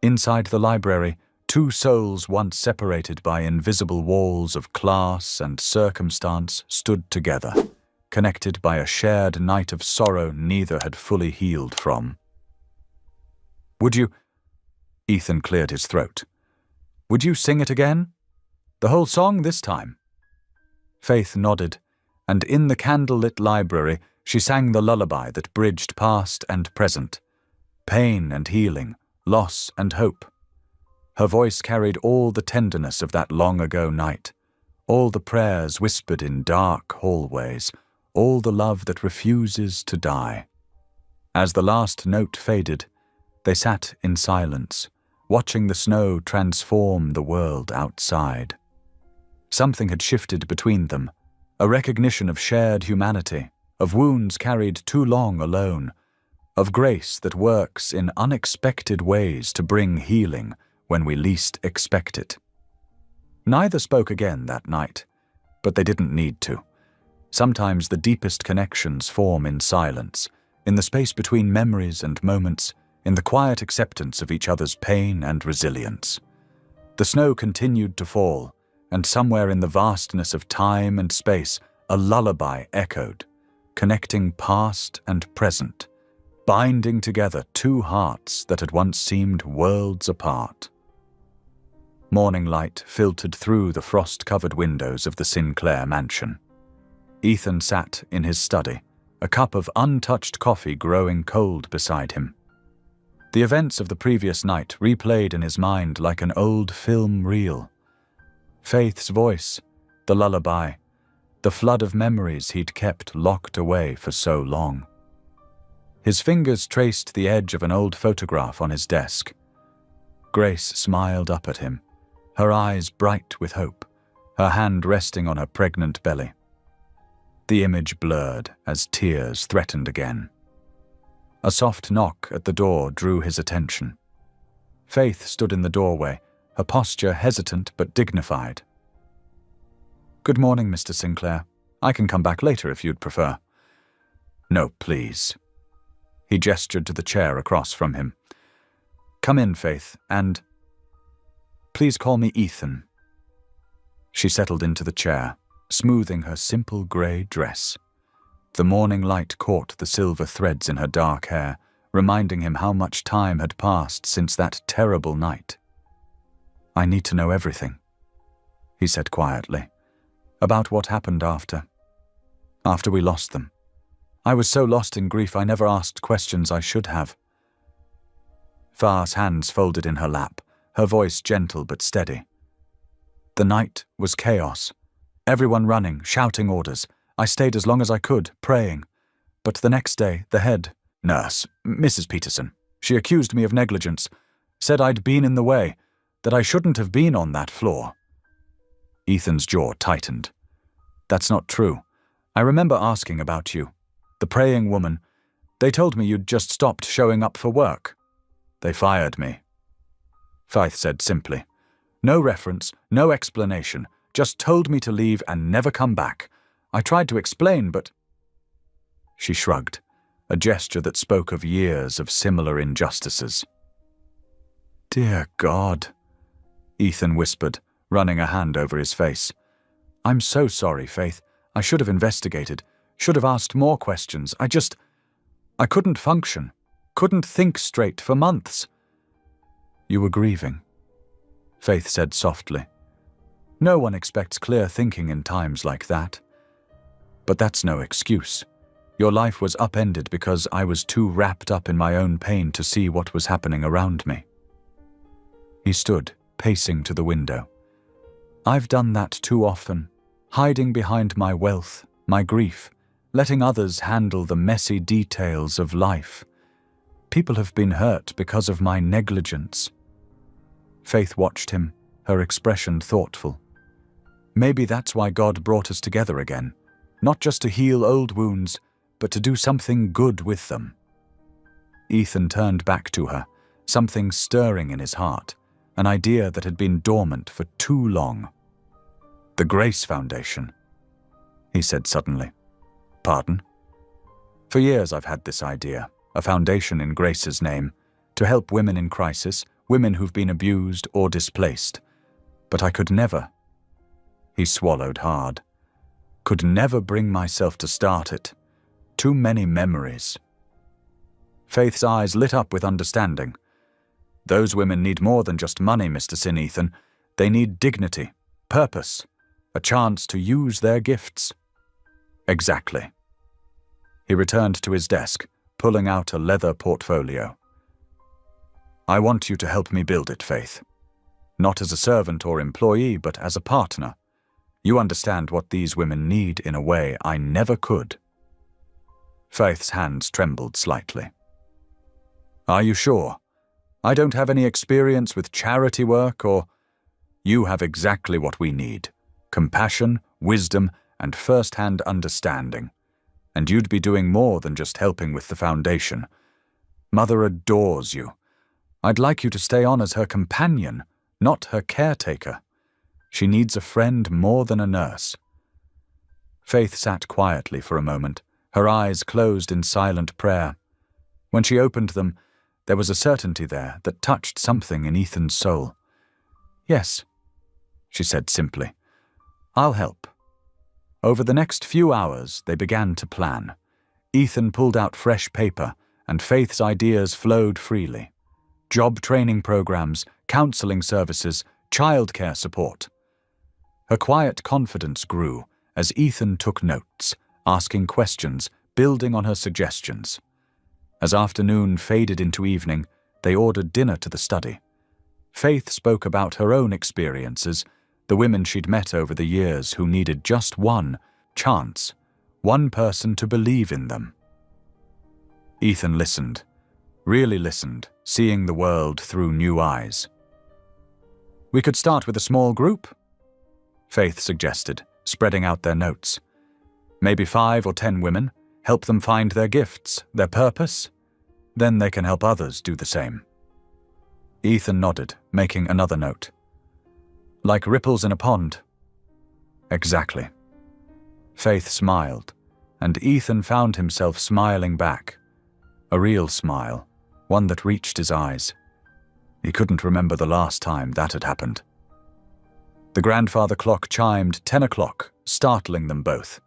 Inside the library, two souls once separated by invisible walls of class and circumstance stood together, connected by a shared night of sorrow neither had fully healed from. "Would you—" Ethan cleared his throat. "Would you sing it again? The whole song this time?" Faith nodded, and in the candlelit library she sang the lullaby that bridged past and present, pain and healing, loss and hope. Her voice carried all the tenderness of that long-ago night, all the prayers whispered in dark hallways, all the love that refuses to die. As the last note faded, they sat in silence, watching the snow transform the world outside. Something had shifted between them, a recognition of shared humanity, of wounds carried too long alone, of grace that works in unexpected ways to bring healing when we least expect it. Neither spoke again that night, but they didn't need to. Sometimes the deepest connections form in silence, in the space between memories and moments, in the quiet acceptance of each other's pain and resilience. The snow continued to fall, and somewhere in the vastness of time and space, a lullaby echoed, connecting past and present, binding together two hearts that had once seemed worlds apart. Morning light filtered through the frost-covered windows of the Sinclair mansion. Ethan sat in his study, a cup of untouched coffee growing cold beside him. The events of the previous night replayed in his mind like an old film reel. Faith's voice, the lullaby, the flood of memories he'd kept locked away for so long. His fingers traced the edge of an old photograph on his desk. Grace smiled up at him, her eyes bright with hope, her hand resting on her pregnant belly. The image blurred as tears threatened again. A soft knock at the door drew his attention. Faith stood in the doorway, her posture hesitant but dignified. "Good morning, Mr. Sinclair. I can come back later if you'd prefer." "No, please." He gestured to the chair across from him. "Come in, Faith, and please call me Ethan." She settled into the chair, smoothing her simple grey dress. The morning light caught the silver threads in her dark hair, reminding him how much time had passed since that terrible night. "I need to know everything," he said quietly, "about what happened after we lost them. I was so lost in grief I never asked questions I should have." Far's hands folded in her lap, her voice gentle but steady. The night was chaos. Everyone running, shouting orders. I stayed as long as I could, praying. But the next day, the head nurse, Mrs. Peterson, she accused me of negligence, said I'd been in the way, that I shouldn't have been on that floor. Ethan's jaw tightened. That's not true. I remember asking about you. The praying woman. They told me you'd just stopped showing up for work. They fired me. Faith said simply. No reference, no explanation, just told me to leave and never come back. I tried to explain, but... She shrugged, a gesture that spoke of years of similar injustices. Dear God, Ethan whispered, running a hand over his face. I'm so sorry, Faith. I should have investigated, should have asked more questions. I couldn't function, couldn't think straight for months. You were grieving, Faith said softly. No one expects clear thinking in times like that. But that's no excuse. Your life was upended because I was too wrapped up in my own pain to see what was happening around me. He stood, pacing to the window. I've done that too often, hiding behind my wealth, my grief, letting others handle the messy details of life. People have been hurt because of my negligence. Faith watched him, her expression thoughtful. Maybe that's why God brought us together again, not just to heal old wounds, but to do something good with them. Ethan turned back to her, something stirring in his heart, an idea that had been dormant for too long. The Grace Foundation, he said suddenly. Pardon? For years I've had this idea, a foundation in Grace's name, to help women in crisis, women who've been abused or displaced. But I could never, he swallowed hard, could never bring myself to start it. Too many memories. Faith's eyes lit up with understanding. Those women need more than just money, Mr. Sin Ethan. They need dignity, purpose, a chance to use their gifts. Exactly. He returned to his desk, pulling out a leather portfolio. I want you to help me build it, Faith. Not as a servant or employee, but as a partner. You understand what these women need in a way I never could. Faith's hands trembled slightly. Are you sure? I don't have any experience with charity work or... You have exactly what we need. Compassion, wisdom, and first-hand understanding. And you'd be doing more than just helping with the foundation. Mother adores you. I'd like you to stay on as her companion, not her caretaker. She needs a friend more than a nurse. Faith sat quietly for a moment, her eyes closed in silent prayer. When she opened them, there was a certainty there that touched something in Ethan's soul. Yes, she said simply. I'll help. Over the next few hours, they began to plan. Ethan pulled out fresh paper, and Faith's ideas flowed freely. Job training programs, counseling services, childcare support. Her quiet confidence grew as Ethan took notes, asking questions, building on her suggestions. As afternoon faded into evening, they ordered dinner to the study. Faith spoke about her own experiences, the women she'd met over the years who needed just one chance, one person to believe in them. Ethan listened, really listened, seeing the world through new eyes. We could start with a small group, Faith suggested, spreading out their notes. Maybe 5 or 10 women, help them find their gifts, their purpose. Then they can help others do the same. Ethan nodded, making another note. Like ripples in a pond. Exactly. Faith smiled, and Ethan found himself smiling back. A real smile, one that reached his eyes. He couldn't remember the last time that had happened. The grandfather clock chimed 10 o'clock, startling them both.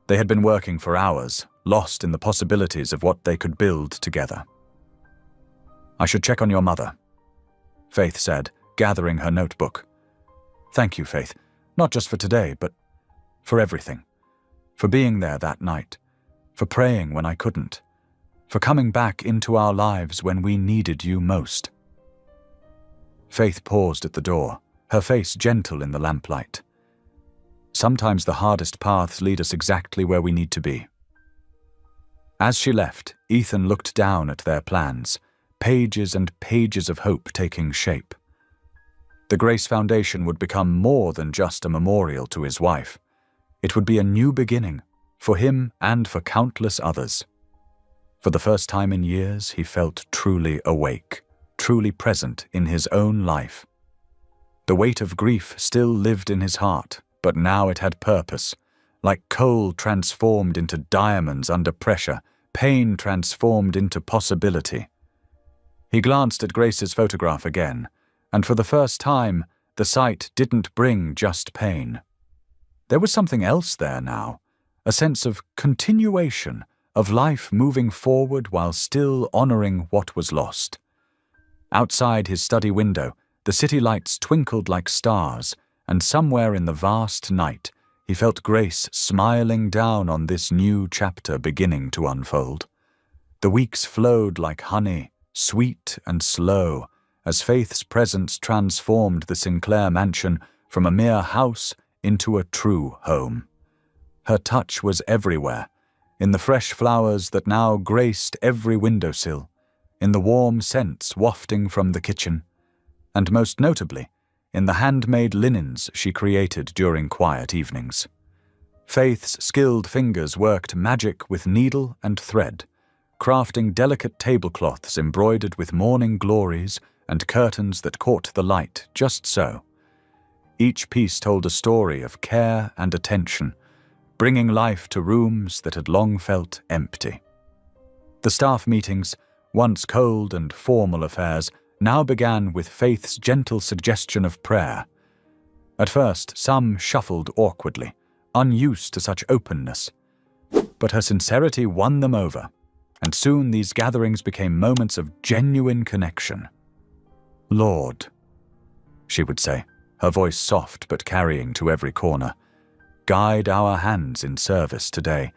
They had been working for hours, lost in the possibilities of what they could build together. I should check on your mother, Faith said, gathering her notebook. Thank you, Faith, not just for today, but for everything. For being there that night, for praying when I couldn't, for coming back into our lives when we needed you most. Faith paused at the door, her face gentle in the lamplight. Sometimes the hardest paths lead us exactly where we need to be. As she left, Ethan looked down at their plans, pages and pages of hope taking shape. The Grace Foundation would become more than just a memorial to his wife. It would be a new beginning, for him and for countless others. For the first time in years, he felt truly awake, truly present in his own life. The weight of grief still lived in his heart, but now it had purpose. Like coal transformed into diamonds under pressure, pain transformed into possibility. He glanced at Grace's photograph again, and for the first time, the sight didn't bring just pain. There was something else there now, a sense of continuation, of life moving forward while still honoring what was lost. Outside his study window, the city lights twinkled like stars, and somewhere in the vast night, he felt Grace smiling down on this new chapter beginning to unfold. The weeks flowed like honey, sweet and slow, as Faith's presence transformed the Sinclair mansion from a mere house into a true home. Her touch was everywhere, in the fresh flowers that now graced every windowsill, in the warm scents wafting from the kitchen, and most notably, in the handmade linens she created during quiet evenings. Faith's skilled fingers worked magic with needle and thread, crafting delicate tablecloths embroidered with morning glories and curtains that caught the light just so. Each piece told a story of care and attention, bringing life to rooms that had long felt empty. The staff meetings, once cold and formal affairs, now began with Faith's gentle suggestion of prayer. At first, some shuffled awkwardly, unused to such openness. But her sincerity won them over, and soon these gatherings became moments of genuine connection. "Lord," she would say, her voice soft but carrying to every corner, "guide our hands in service today,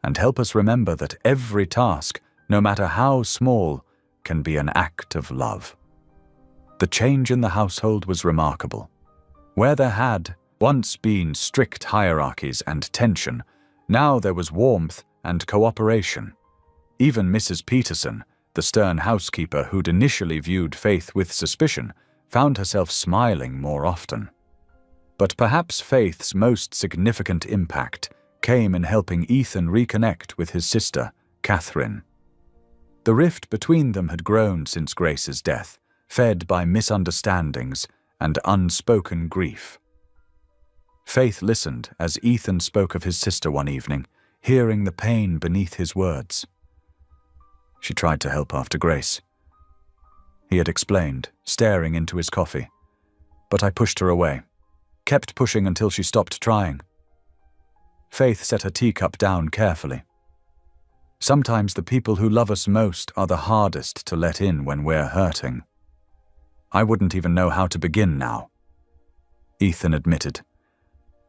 and help us remember that every task, no matter how small, can be an act of love." The change in the household was remarkable. Where there had once been strict hierarchies and tension, now there was warmth and cooperation. Even Mrs. Peterson, the stern housekeeper who'd initially viewed Faith with suspicion, found herself smiling more often. But perhaps Faith's most significant impact came in helping Ethan reconnect with his sister, Catherine. The rift between them had grown since Grace's death, fed by misunderstandings and unspoken grief. Faith listened as Ethan spoke of his sister one evening, hearing the pain beneath his words. She tried to help after Grace, he had explained, staring into his coffee. But I pushed her away, kept pushing until she stopped trying. Faith set her teacup down carefully. Sometimes the people who love us most are the hardest to let in when we're hurting. I wouldn't even know how to begin now, Ethan admitted.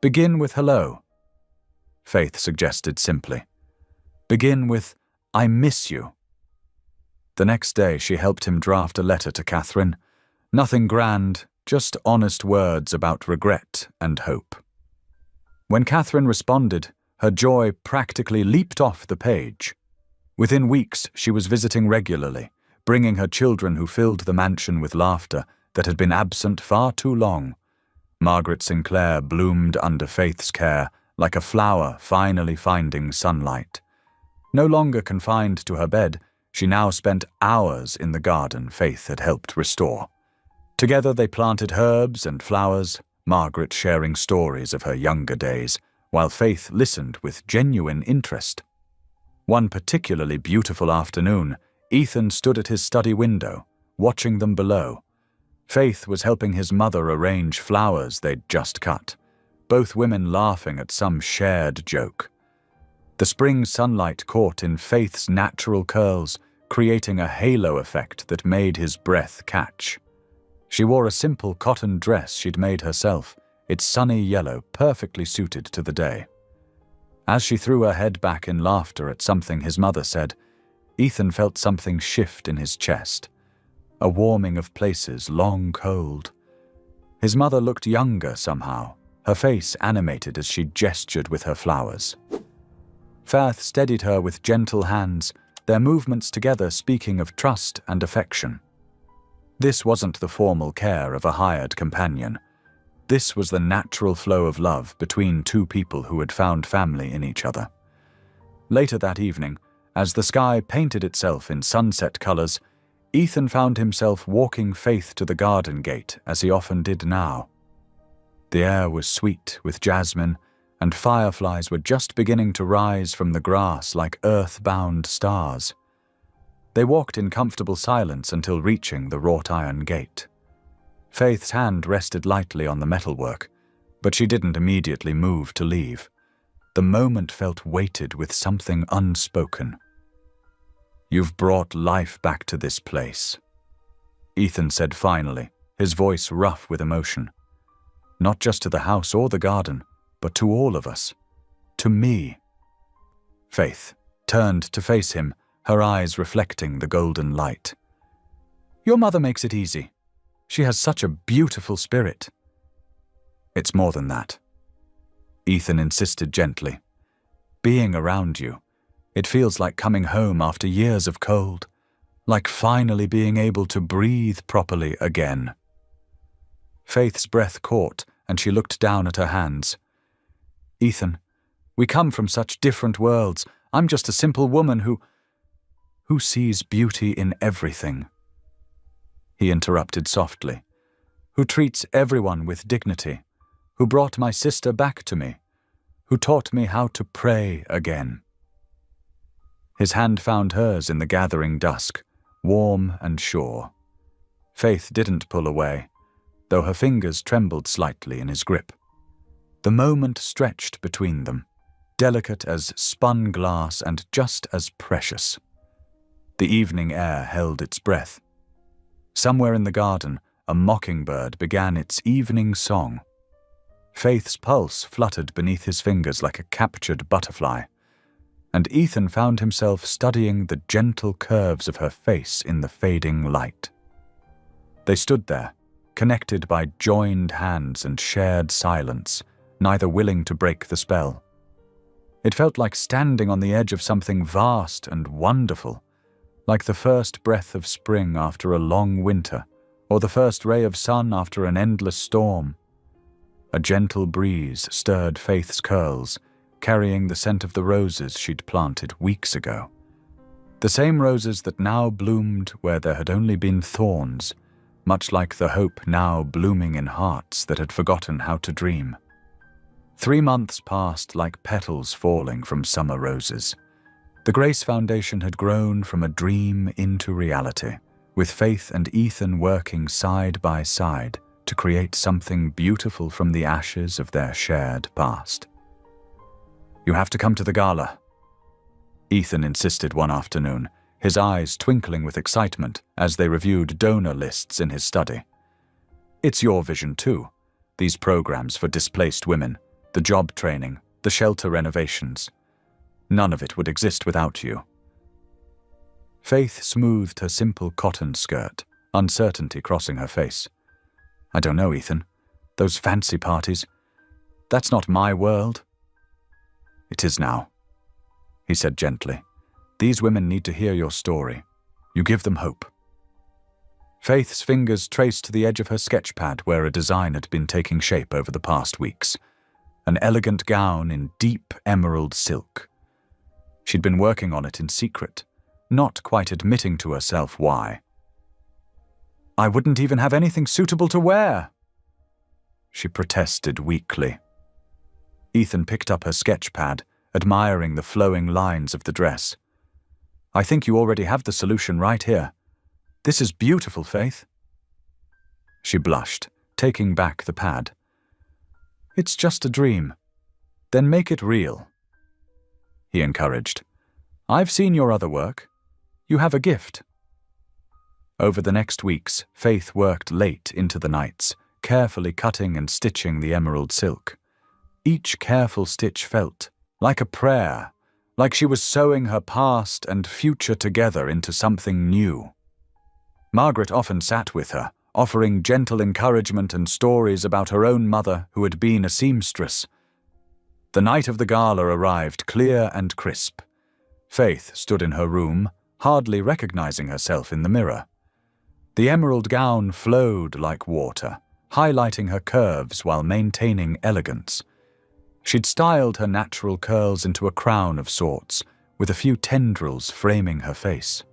Begin with hello, Faith suggested simply. Begin with, I miss you. The next day she helped him draft a letter to Catherine. Nothing grand, just honest words about regret and hope. When Catherine responded, her joy practically leaped off the page. Within weeks, she was visiting regularly, bringing her children who filled the mansion with laughter that had been absent far too long. Margaret Sinclair bloomed under Faith's care like a flower finally finding sunlight. No longer confined to her bed, she now spent hours in the garden Faith had helped restore. Together they planted herbs and flowers, Margaret sharing stories of her younger days, while Faith listened with genuine interest. One particularly beautiful afternoon, Ethan stood at his study window, watching them below. Faith was helping his mother arrange flowers they'd just cut, both women laughing at some shared joke. The spring sunlight caught in Faith's natural curls, creating a halo effect that made his breath catch. She wore a simple cotton dress she'd made herself, its sunny yellow perfectly suited to the day. As she threw her head back in laughter at something his mother said, Ethan felt something shift in his chest, a warming of places long cold. His mother looked younger somehow, her face animated as she gestured with her flowers. Faith steadied her with gentle hands, their movements together speaking of trust and affection. This wasn't the formal care of a hired companion. This was the natural flow of love between two people who had found family in each other. Later that evening, as the sky painted itself in sunset colors, Ethan found himself walking Faith to the garden gate as he often did now. The air was sweet with jasmine, and fireflies were just beginning to rise from the grass like earth-bound stars. They walked in comfortable silence until reaching the wrought-iron gate. Faith's hand rested lightly on the metalwork, but she didn't immediately move to leave. The moment felt weighted with something unspoken. "You've brought life back to this place," Ethan said finally, his voice rough with emotion. "Not just to the house or the garden, but to all of us. To me." Faith turned to face him, her eyes reflecting the golden light. "Your mother makes it easy. She has such a beautiful spirit." "It's more than that," Ethan insisted gently. "Being around you, it feels like coming home after years of cold, like finally being able to breathe properly again." Faith's breath caught, and she looked down at her hands. "Ethan, we come from such different worlds. I'm just a simple woman who sees beauty in everything." He interrupted softly. "Who treats everyone with dignity, who brought my sister back to me, who taught me how to pray again." His hand found hers in the gathering dusk, warm and sure. Faith didn't pull away, though her fingers trembled slightly in his grip. The moment stretched between them, delicate as spun glass and just as precious. The evening air held its breath. Somewhere in the garden, a mockingbird began its evening song. Faith's pulse fluttered beneath his fingers like a captured butterfly, and Ethan found himself studying the gentle curves of her face in the fading light. They stood there, connected by joined hands and shared silence, neither willing to break the spell. It felt like standing on the edge of something vast and wonderful, like the first breath of spring after a long winter, or the first ray of sun after an endless storm. A gentle breeze stirred Faith's curls, carrying the scent of the roses she'd planted weeks ago. The same roses that now bloomed where there had only been thorns, much like the hope now blooming in hearts that had forgotten how to dream. 3 months passed like petals falling from summer roses. The Grace Foundation had grown from a dream into reality, with Faith and Ethan working side by side to create something beautiful from the ashes of their shared past. "You have to come to the gala," Ethan insisted one afternoon, his eyes twinkling with excitement as they reviewed donor lists in his study. "It's your vision too, these programs for displaced women, the job training, the shelter renovations. None of it would exist without you." Faith smoothed her simple cotton skirt, uncertainty crossing her face. "I don't know, Ethan. Those fancy parties. That's not my world." "It is now," he said gently. "These women need to hear your story. You give them hope." Faith's fingers traced the edge of her sketchpad where a design had been taking shape over the past weeks. An elegant gown in deep emerald silk. She'd been working on it in secret, not quite admitting to herself why. "I wouldn't even have anything suitable to wear," she protested weakly. Ethan picked up her sketchpad, admiring the flowing lines of the dress. "I think you already have the solution right here. This is beautiful, Faith." She blushed, taking back the pad. "It's just a dream. Then make it real," he encouraged. "I've seen your other work. You have a gift." Over the next weeks, Faith worked late into the nights, carefully cutting and stitching the emerald silk. Each careful stitch felt like a prayer, like she was sewing her past and future together into something new. Margaret often sat with her, offering gentle encouragement and stories about her own mother who had been a seamstress. The night of the gala arrived clear and crisp. Faith stood in her room, hardly recognizing herself in the mirror. The emerald gown flowed like water, highlighting her curves while maintaining elegance. She'd styled her natural curls into a crown of sorts, with a few tendrils framing her face.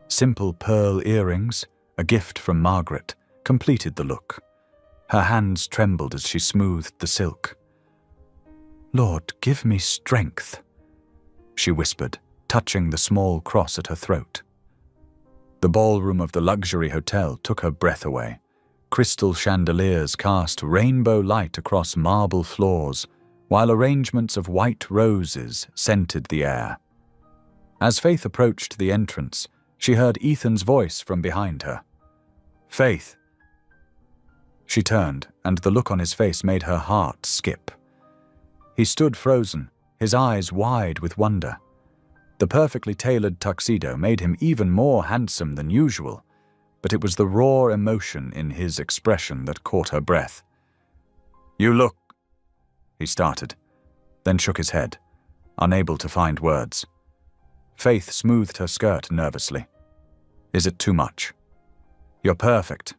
Simple pearl earrings, a gift from Margaret, completed the look. Her hands trembled as she smoothed the silk. "Lord, give me strength," she whispered, touching the small cross at her throat. The ballroom of the luxury hotel took her breath away. Crystal chandeliers cast rainbow light across marble floors, while arrangements of white roses scented the air. As Faith approached the entrance, she heard Ethan's voice from behind her. "Faith!" She turned, and the look on his face made her heart skip. He stood frozen, his eyes wide with wonder. The perfectly tailored tuxedo made him even more handsome than usual, but it was the raw emotion in his expression that caught her breath. "You look—" he started, then shook his head, unable to find words. Faith smoothed her skirt nervously. "Is it too much?" "You're perfect,"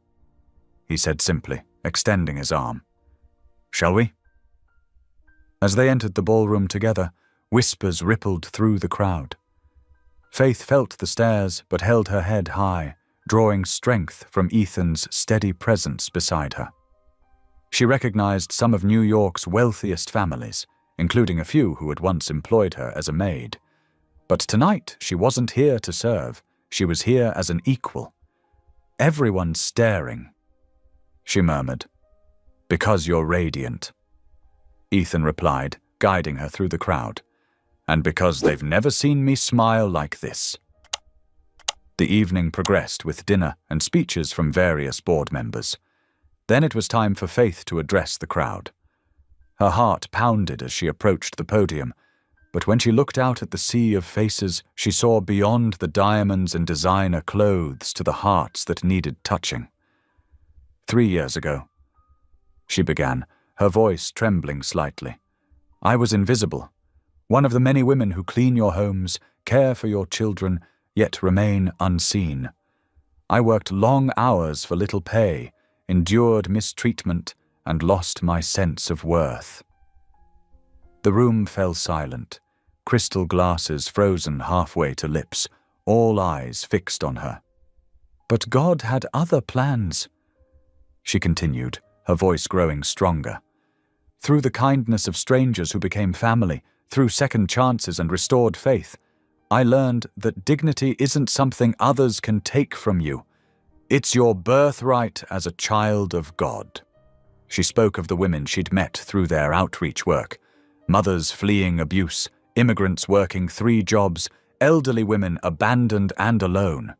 he said simply, extending his arm. "Shall we?" As they entered the ballroom together, whispers rippled through the crowd. Faith felt the stares but held her head high, drawing strength from Ethan's steady presence beside her. She recognized some of New York's wealthiest families, including a few who had once employed her as a maid. But tonight she wasn't here to serve, she was here as an equal. "Everyone's staring," she murmured. "Because you're radiant," Ethan replied, guiding her through the crowd. "And because they've never seen me smile like this." The evening progressed with dinner and speeches from various board members. Then it was time for Faith to address the crowd. Her heart pounded as she approached the podium, but when she looked out at the sea of faces, she saw beyond the diamonds and designer clothes to the hearts that needed touching. 3 years ago, she began, her voice trembling slightly. "I was invisible, one of the many women who clean your homes, care for your children, yet remain unseen. I worked long hours for little pay, endured mistreatment, and lost my sense of worth." The room fell silent, crystal glasses frozen halfway to lips, all eyes fixed on her. "But God had other plans," she continued, her voice growing stronger. "Through the kindness of strangers who became family, through second chances and restored faith, I learned that dignity isn't something others can take from you. It's your birthright as a child of God." She spoke of the women she'd met through their outreach work, mothers fleeing abuse, immigrants working 3 jobs, elderly women abandoned and alone.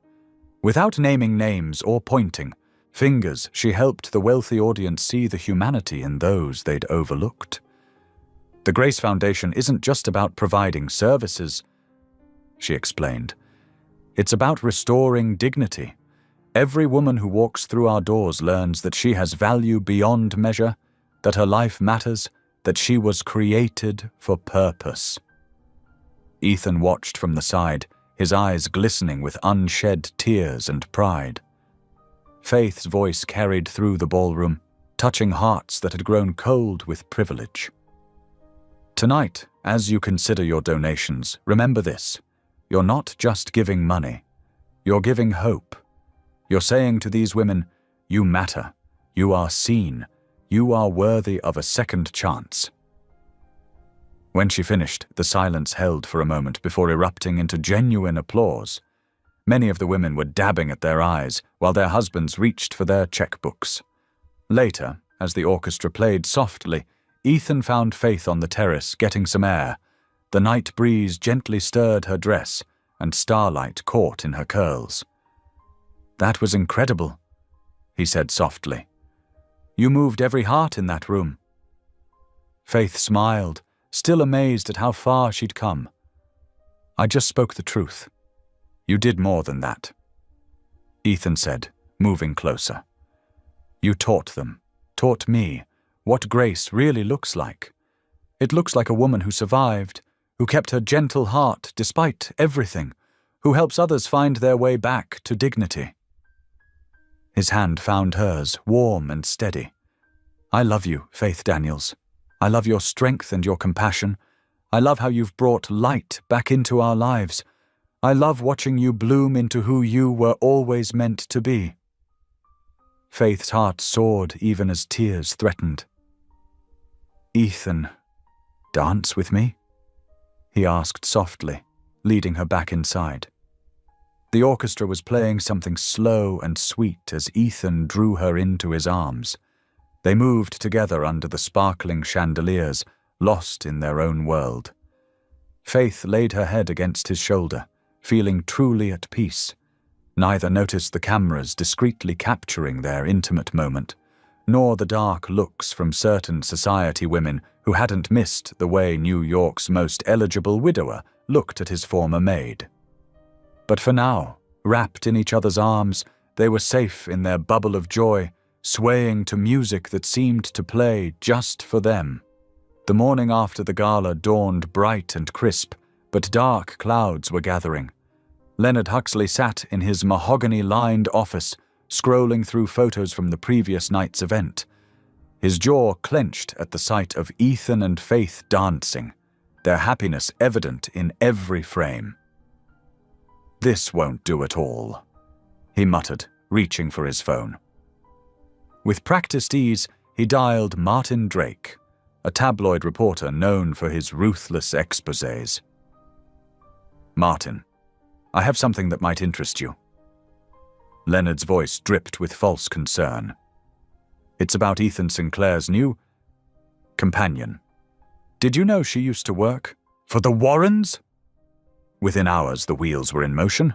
Without naming names or pointing fingers, she helped the wealthy audience see the humanity in those they'd overlooked. "The Grace Foundation isn't just about providing services," she explained. "It's about restoring dignity. Every woman who walks through our doors learns that she has value beyond measure, that her life matters, that she was created for purpose." Ethan watched from the side, his eyes glistening with unshed tears and pride. Faith's voice carried through the ballroom, touching hearts that had grown cold with privilege. "Tonight, as you consider your donations, remember this. You're not just giving money. You're giving hope. You're saying to these women, you matter, you are seen, you are worthy of a second chance." When she finished, the silence held for a moment before erupting into genuine applause. Many of the women were dabbing at their eyes while their husbands reached for their checkbooks. Later, as the orchestra played softly, Ethan found Faith on the terrace getting some air. The night breeze gently stirred her dress, and starlight caught in her curls. "That was incredible," he said softly. "You moved every heart in that room." Faith smiled, still amazed at how far she'd come. "I just spoke the truth. You did more than that," Ethan said, moving closer. You taught them, taught me, what grace really looks like. It looks like a woman who survived, who kept her gentle heart despite everything, who helps others find their way back to dignity. His hand found hers, warm and steady. I love you, Faith Daniels. I love your strength and your compassion. I love how you've brought light back into our lives. I love watching you bloom into who you were always meant to be. Faith's heart soared even as tears threatened. Ethan, dance with me? He asked softly, leading her back inside. The orchestra was playing something slow and sweet as Ethan drew her into his arms. They moved together under the sparkling chandeliers, lost in their own world. Faith laid her head against his shoulder, feeling truly at peace. Neither noticed the cameras discreetly capturing their intimate moment, nor the dark looks from certain society women who hadn't missed the way New York's most eligible widower looked at his former maid. But for now, wrapped in each other's arms, they were safe in their bubble of joy, swaying to music that seemed to play just for them. The morning after the gala dawned bright and crisp, but dark clouds were gathering. Leonard Huxley sat in his mahogany-lined office, scrolling through photos from the previous night's event. His jaw clenched at the sight of Ethan and Faith dancing, their happiness evident in every frame. This won't do at all, he muttered, reaching for his phone. With practiced ease, he dialed Martin Drake, a tabloid reporter known for his ruthless exposés. Martin, I have something that might interest you. Leonard's voice dripped with false concern. It's about Ethan Sinclair's new companion. Did you know she used to work for the Warrens? Within hours, the wheels were in motion.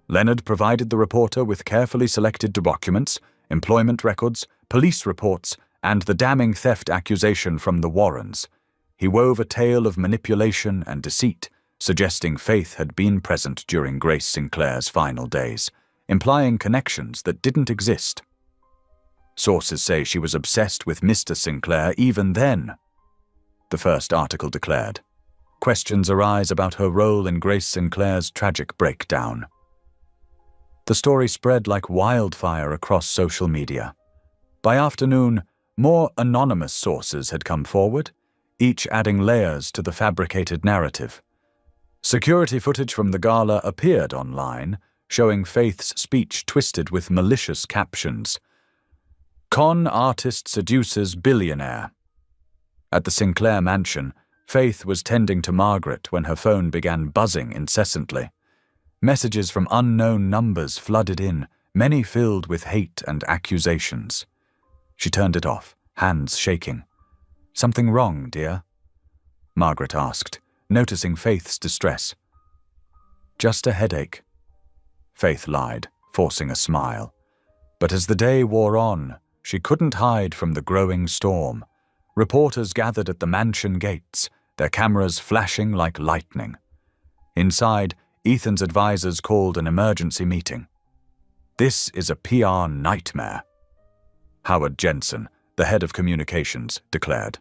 Leonard provided the reporter with carefully selected documents, employment records, police reports, and the damning theft accusation from the Warrens. He wove a tale of manipulation and deceit, suggesting Faith had been present during Grace Sinclair's final days, implying connections that didn't exist. Sources say she was obsessed with Mr. Sinclair even then, the first article declared. Questions arise about her role in Grace Sinclair's tragic breakdown. The story spread like wildfire across social media. By afternoon, more anonymous sources had come forward, each adding layers to the fabricated narrative. Security footage from the gala appeared online, showing Faith's speech twisted with malicious captions. Con artist seduces billionaire. At the Sinclair mansion, Faith was tending to Margaret when her phone began buzzing incessantly. Messages from unknown numbers flooded in, many filled with hate and accusations. She turned it off, hands shaking. Something wrong, dear? Margaret asked, noticing Faith's distress. Just a headache. Faith lied, forcing a smile. But as the day wore on, she couldn't hide from the growing storm. Reporters gathered at the mansion gates, their cameras flashing like lightning. Inside, Ethan's advisors called an emergency meeting. This is a PR nightmare, Howard Jensen, the head of communications, declared.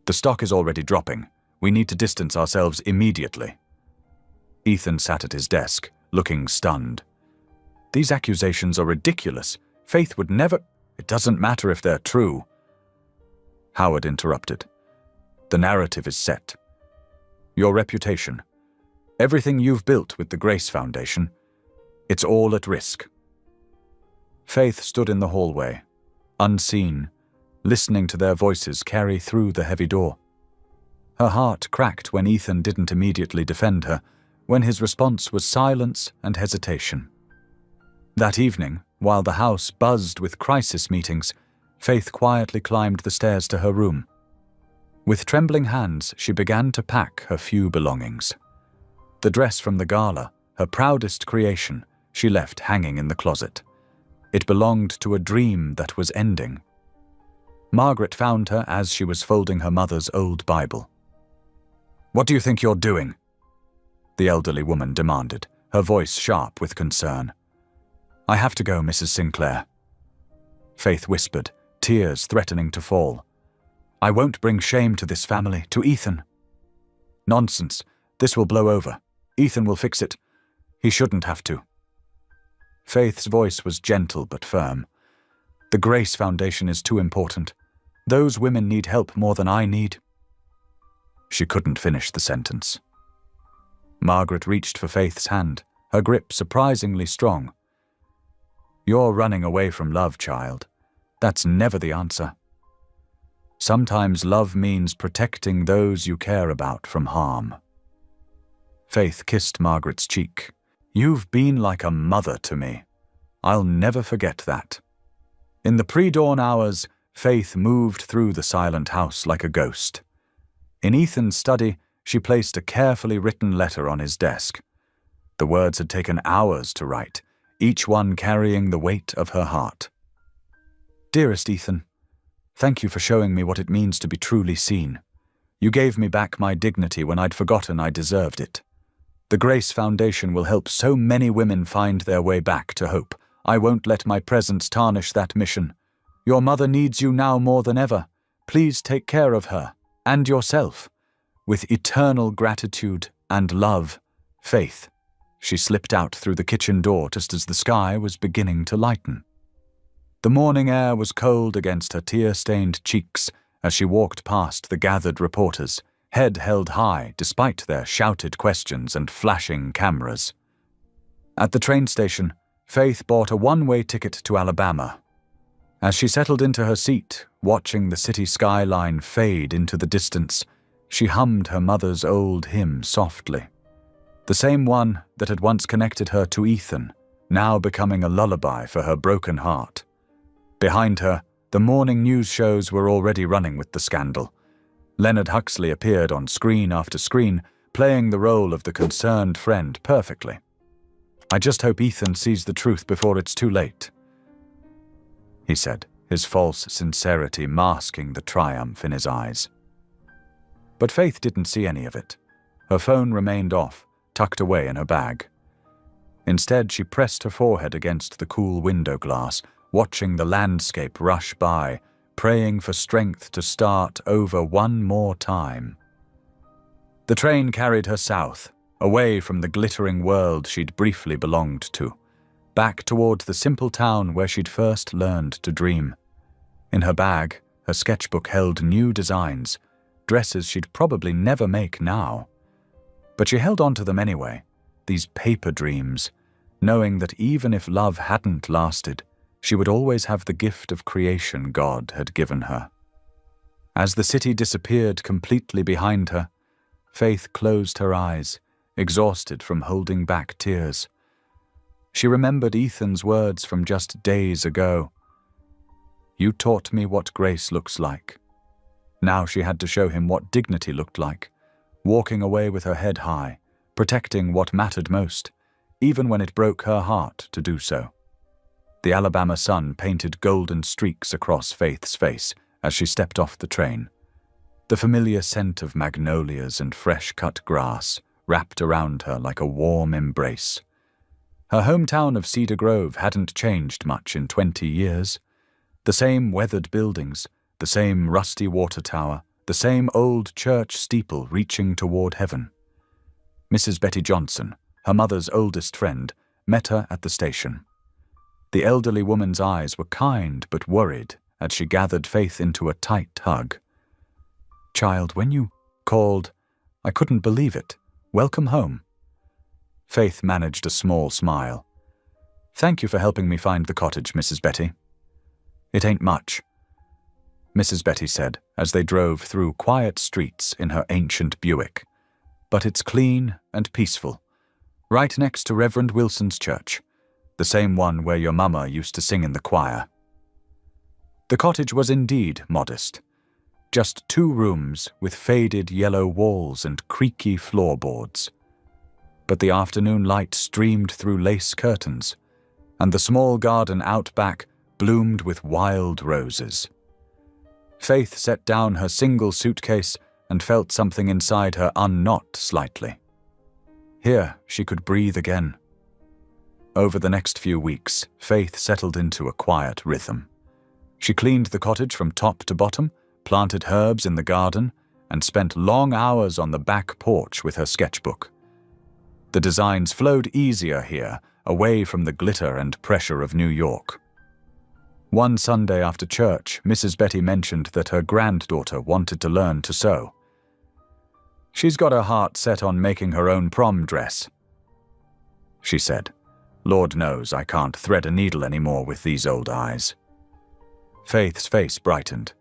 The stock is already dropping. We need to distance ourselves immediately. Ethan sat at his desk, looking stunned. These accusations are ridiculous. Faith would never... It doesn't matter if they're true. Howard interrupted. The narrative is set. Your reputation, everything you've built with the Grace Foundation, it's all at risk. Faith stood in the hallway, unseen, listening to their voices carry through the heavy door. Her heart cracked when Ethan didn't immediately defend her, when his response was silence and hesitation. That evening, while the house buzzed with crisis meetings, Faith quietly climbed the stairs to her room. With trembling hands, she began to pack her few belongings. The dress from the gala, her proudest creation, she left hanging in the closet. It belonged to a dream that was ending. Margaret found her as she was folding her mother's old Bible. "What do you think you're doing?" the elderly woman demanded, her voice sharp with concern. "I have to go, Mrs. Sinclair," Faith whispered, tears threatening to fall. "I won't bring shame to this family, to Ethan." "Nonsense. This will blow over. Ethan will fix it. He shouldn't have to." Faith's voice was gentle but firm. "The Grace Foundation is too important. Those women need help more than I need." She couldn't finish the sentence. Margaret reached for Faith's hand, her grip surprisingly strong. "You're running away from love, child. That's never the answer. Sometimes love means protecting those you care about from harm." Faith kissed Margaret's cheek. "You've been like a mother to me. I'll never forget that." In the pre-dawn hours, Faith moved through the silent house like a ghost. In Ethan's study, she placed a carefully written letter on his desk. The words had taken hours to write, each one carrying the weight of her heart. "Dearest Ethan, thank you for showing me what it means to be truly seen. You gave me back my dignity when I'd forgotten I deserved it. The Grace Foundation will help so many women find their way back to hope. I won't let my presence tarnish that mission. Your mother needs you now more than ever. Please take care of her, and yourself. With eternal gratitude and love, Faith." She slipped out through the kitchen door just as the sky was beginning to lighten. The morning air was cold against her tear-stained cheeks as she walked past the gathered reporters, head held high despite their shouted questions and flashing cameras. At the train station, Faith bought a one-way ticket to Alabama. As she settled into her seat, watching the city skyline fade into the distance, she hummed her mother's old hymn softly. The same one that had once connected her to Ethan, now becoming a lullaby for her broken heart. Behind her, the morning news shows were already running with the scandal. Leonard Huxley appeared on screen after screen, playing the role of the concerned friend perfectly. "I just hope Ethan sees the truth before it's too late," he said, his false sincerity masking the triumph in his eyes. But Faith didn't see any of it. Her phone remained off, tucked away in her bag. Instead, she pressed her forehead against the cool window glass, watching the landscape rush by, praying for strength to start over one more time. The train carried her south, away from the glittering world she'd briefly belonged to, back toward the simple town where she'd first learned to dream. In her bag, her sketchbook held new designs, dresses she'd probably never make now. But she held on to them anyway, these paper dreams, knowing that even if love hadn't lasted, she would always have the gift of creation God had given her. As the city disappeared completely behind her, Faith closed her eyes, exhausted from holding back tears. She remembered Ethan's words from just days ago. "You taught me what grace looks like." Now she had to show him what dignity looked like, walking away with her head high, protecting what mattered most, even when it broke her heart to do so. The Alabama sun painted golden streaks across Faith's face as she stepped off the train. The familiar scent of magnolias and fresh-cut grass wrapped around her like a warm embrace. Her hometown of Cedar Grove hadn't changed much in 20 years. The same weathered buildings, the same rusty water tower, the same old church steeple reaching toward heaven. Mrs. Betty Johnson, her mother's oldest friend, met her at the station. The elderly woman's eyes were kind but worried as she gathered Faith into a tight hug. "Child, when you called, I couldn't believe it. Welcome home." Faith managed a small smile. "Thank you for helping me find the cottage, Mrs. Betty." "It ain't much," Mrs. Betty said as they drove through quiet streets in her ancient Buick. "But it's clean and peaceful, right next to Reverend Wilson's church, the same one where your mama used to sing in the choir." The cottage was indeed modest. Just 2 rooms with faded yellow walls and creaky floorboards. But the afternoon light streamed through lace curtains, and the small garden out back bloomed with wild roses. Faith set down her single suitcase and felt something inside her unknot slightly. Here she could breathe again. Over the next few weeks, Faith settled into a quiet rhythm. She cleaned the cottage from top to bottom, planted herbs in the garden, and spent long hours on the back porch with her sketchbook. The designs flowed easier here, away from the glitter and pressure of New York. One Sunday after church, Mrs. Betty mentioned that her granddaughter wanted to learn to sew. "She's got her heart set on making her own prom dress," she said. "Lord knows I can't thread a needle anymore with these old eyes." Faith's face brightened.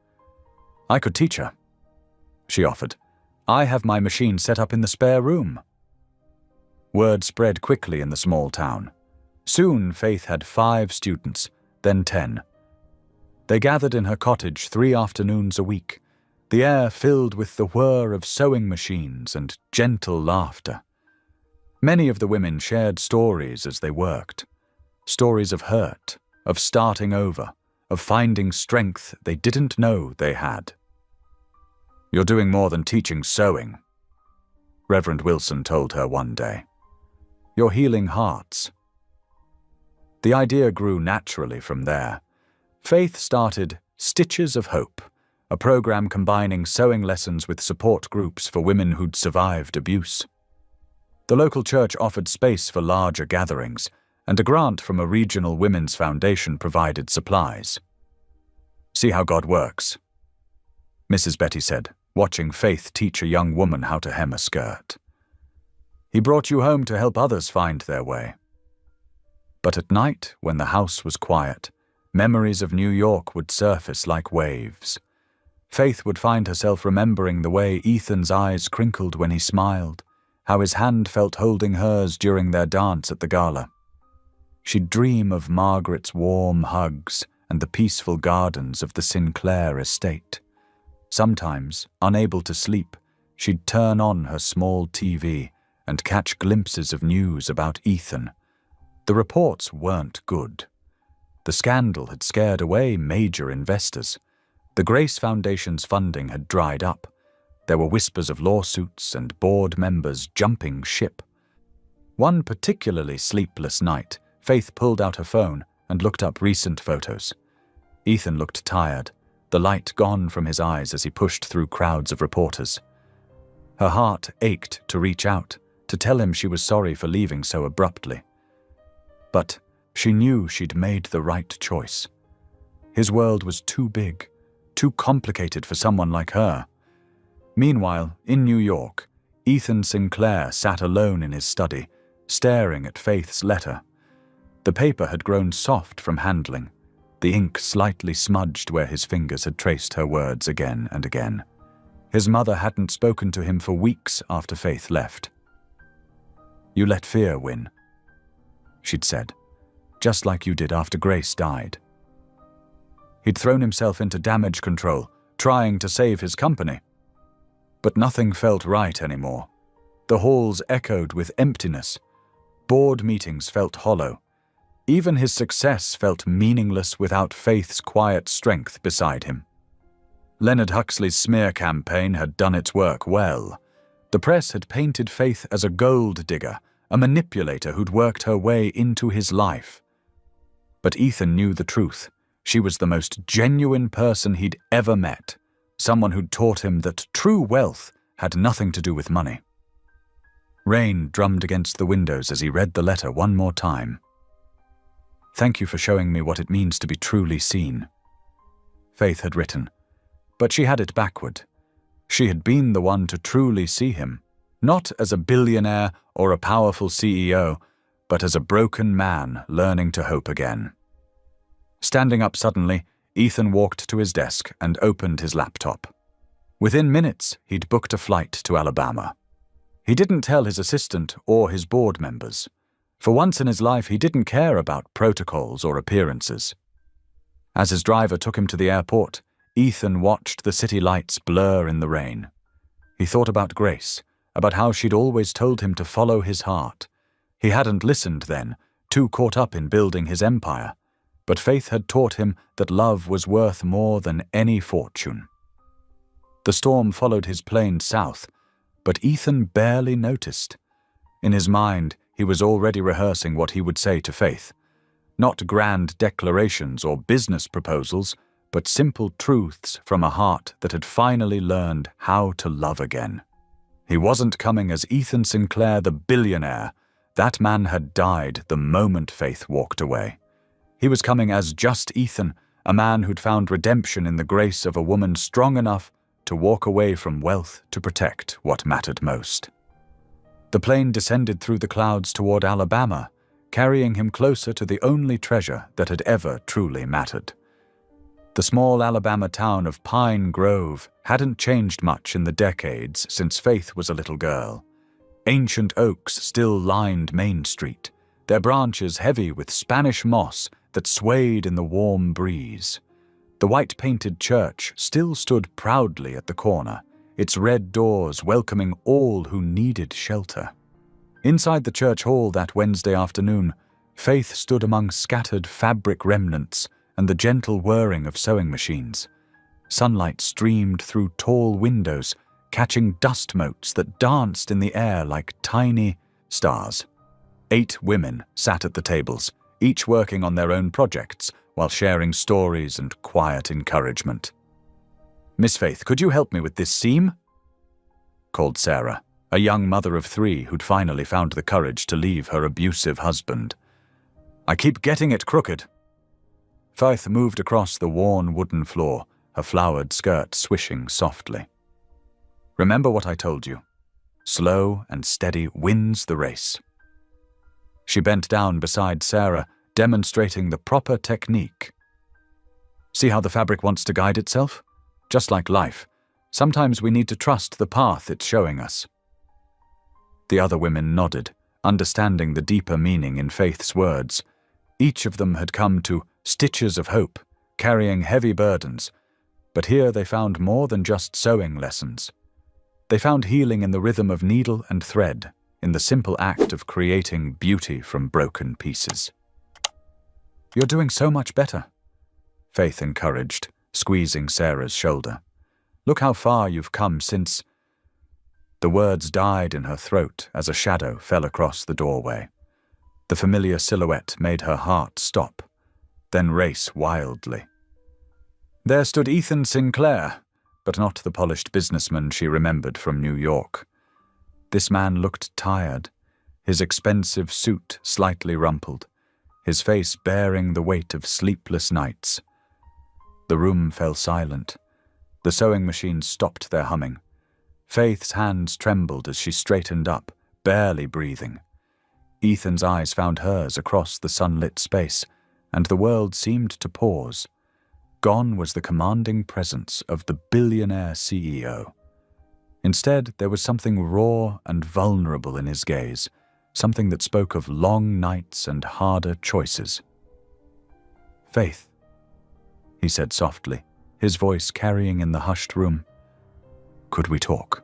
"I could teach her," she offered. "I have my machine set up in the spare room." Word spread quickly in the small town. Soon Faith had 5 students, then 10. They gathered in her cottage 3 afternoons a week, the air filled with the whir of sewing machines and gentle laughter. Many of the women shared stories as they worked. Stories of hurt, of starting over, of finding strength they didn't know they had. "You're doing more than teaching sewing," Reverend Wilson told her one day. "You're healing hearts." The idea grew naturally from there. Faith started Stitches of Hope, a program combining sewing lessons with support groups for women who'd survived abuse. The local church offered space for larger gatherings, and a grant from a regional women's foundation provided supplies. "See how God works," Mrs. Betty said, watching Faith teach a young woman how to hem a skirt. "He brought you home to help others find their way." But at night, when the house was quiet, memories of New York would surface like waves. Faith would find herself remembering the way Ethan's eyes crinkled when he smiled, how his hand felt holding hers during their dance at the gala. She'd dream of Margaret's warm hugs and the peaceful gardens of the Sinclair estate. Sometimes, unable to sleep, she'd turn on her small TV and catch glimpses of news about Ethan. The reports weren't good. The scandal had scared away major investors. The Grace Foundation's funding had dried up. There were whispers of lawsuits and board members jumping ship. One particularly sleepless night, Faith pulled out her phone and looked up recent photos. Ethan looked tired, the light gone from his eyes as he pushed through crowds of reporters. Her heart ached to reach out, to tell him she was sorry for leaving so abruptly. But she knew she'd made the right choice. His world was too big, too complicated for someone like her. Meanwhile, in New York, Ethan Sinclair sat alone in his study, staring at Faith's letter. The paper had grown soft from handling, the ink slightly smudged where his fingers had traced her words again and again. His mother hadn't spoken to him for weeks after Faith left. "You let fear win," she'd said, "just like you did after Grace died." He'd thrown himself into damage control, trying to save his company. But nothing felt right anymore. The halls echoed with emptiness. Board meetings felt hollow. Even his success felt meaningless without Faith's quiet strength beside him. Leonard Huxley's smear campaign had done its work well. The press had painted Faith as a gold digger, a manipulator who'd worked her way into his life. But Ethan knew the truth. She was the most genuine person he'd ever met, someone who'd taught him that true wealth had nothing to do with money. Rain drummed against the windows as he read the letter one more time. "Thank you for showing me what it means to be truly seen," Faith had written. But she had it backward. She had been the one to truly see him, not as a billionaire or a powerful CEO, but as a broken man learning to hope again. Standing up suddenly, Ethan walked to his desk and opened his laptop. Within minutes, he'd booked a flight to Alabama. He didn't tell his assistant or his board members. For once in his life, he didn't care about protocols or appearances. As his driver took him to the airport, Ethan watched the city lights blur in the rain. He thought about Grace, about how she'd always told him to follow his heart. He hadn't listened then, too caught up in building his empire. But Faith had taught him that love was worth more than any fortune. The storm followed his plane south, but Ethan barely noticed. In his mind, he was already rehearsing what he would say to Faith. Not grand declarations or business proposals, but simple truths from a heart that had finally learned how to love again. He wasn't coming as Ethan Sinclair, the billionaire. That man had died the moment Faith walked away. He was coming as just Ethan, a man who'd found redemption in the grace of a woman strong enough to walk away from wealth to protect what mattered most. The plane descended through the clouds toward Alabama, carrying him closer to the only treasure that had ever truly mattered. The small Alabama town of Pine Grove hadn't changed much in the decades since Faith was a little girl. Ancient oaks still lined Main Street, their branches heavy with Spanish moss that swayed in the warm breeze. The white-painted church still stood proudly at the corner, its red doors welcoming all who needed shelter. Inside the church hall that Wednesday afternoon, Faith stood among scattered fabric remnants and the gentle whirring of sewing machines. Sunlight streamed through tall windows, catching dust motes that danced in the air like tiny stars. 8 women sat at the tables, each working on their own projects while sharing stories and quiet encouragement. "Miss Faith, could you help me with this seam?" called Sarah, a young mother of 3 who'd finally found the courage to leave her abusive husband. "I keep getting it crooked." Faith moved across the worn wooden floor, her flowered skirt swishing softly. "Remember what I told you. Slow and steady wins the race." She bent down beside Sarah, demonstrating the proper technique. "See how the fabric wants to guide itself? Just like life, sometimes we need to trust the path it's showing us." The other women nodded, understanding the deeper meaning in Faith's words. Each of them had come to stitches of hope, carrying heavy burdens, but here they found more than just sewing lessons. They found healing in the rhythm of needle and thread, in the simple act of creating beauty from broken pieces. "You're doing so much better," Faith encouraged, squeezing Sarah's shoulder. "Look how far you've come since—" The words died in her throat as a shadow fell across the doorway. The familiar silhouette made her heart stop, then race wildly. There stood Ethan Sinclair, but not the polished businessman she remembered from New York. This man looked tired, his expensive suit slightly rumpled, his face bearing the weight of sleepless nights. The room fell silent. The sewing machines stopped their humming. Faith's hands trembled as she straightened up, barely breathing. Ethan's eyes found hers across the sunlit space, and the world seemed to pause. Gone was the commanding presence of the billionaire CEO. Instead, there was something raw and vulnerable in his gaze, something that spoke of long nights and harder choices. "Faith," he said softly, his voice carrying in the hushed room. "Could we talk?"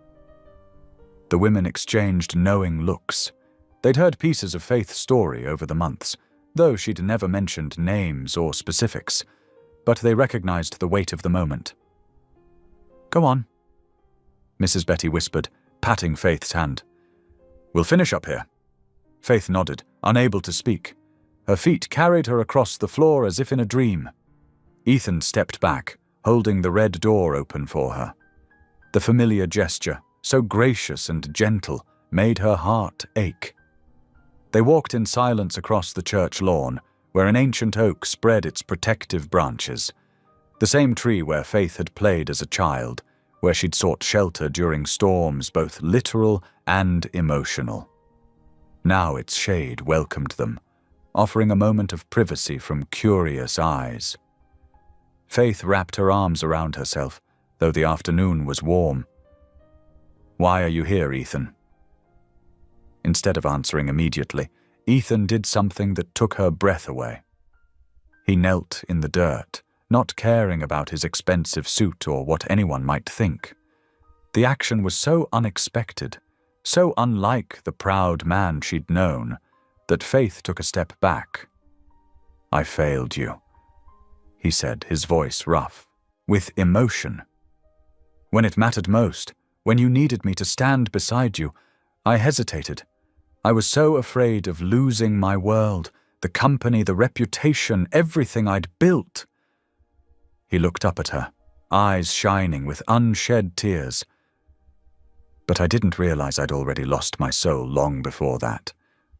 The women exchanged knowing looks. They'd heard pieces of Faith's story over the months, though she'd never mentioned names or specifics, but they recognized the weight of the moment. "Go on," Mrs. Betty whispered, patting Faith's hand. "We'll finish up here." Faith nodded, unable to speak. Her feet carried her across the floor as if in a dream. Ethan stepped back, holding the red door open for her. The familiar gesture, so gracious and gentle, made her heart ache. They walked in silence across the church lawn, where an ancient oak spread its protective branches. The same tree where Faith had played as a child, where she'd sought shelter during storms both literal and emotional. Now its shade welcomed them, offering a moment of privacy from curious eyes. Faith wrapped her arms around herself, though the afternoon was warm. "Why are you here, Ethan?" Instead of answering immediately, Ethan did something that took her breath away. He knelt in the dirt, not caring about his expensive suit or what anyone might think. The action was so unexpected, so unlike the proud man she'd known, that Faith took a step back. "I failed you," he said, his voice rough, with emotion. "When it mattered most, when you needed me to stand beside you, I hesitated. I was so afraid of losing my world, the company, the reputation, everything I'd built. He looked up at her, eyes shining with unshed tears. But I didn't realize I'd already lost my soul long before that,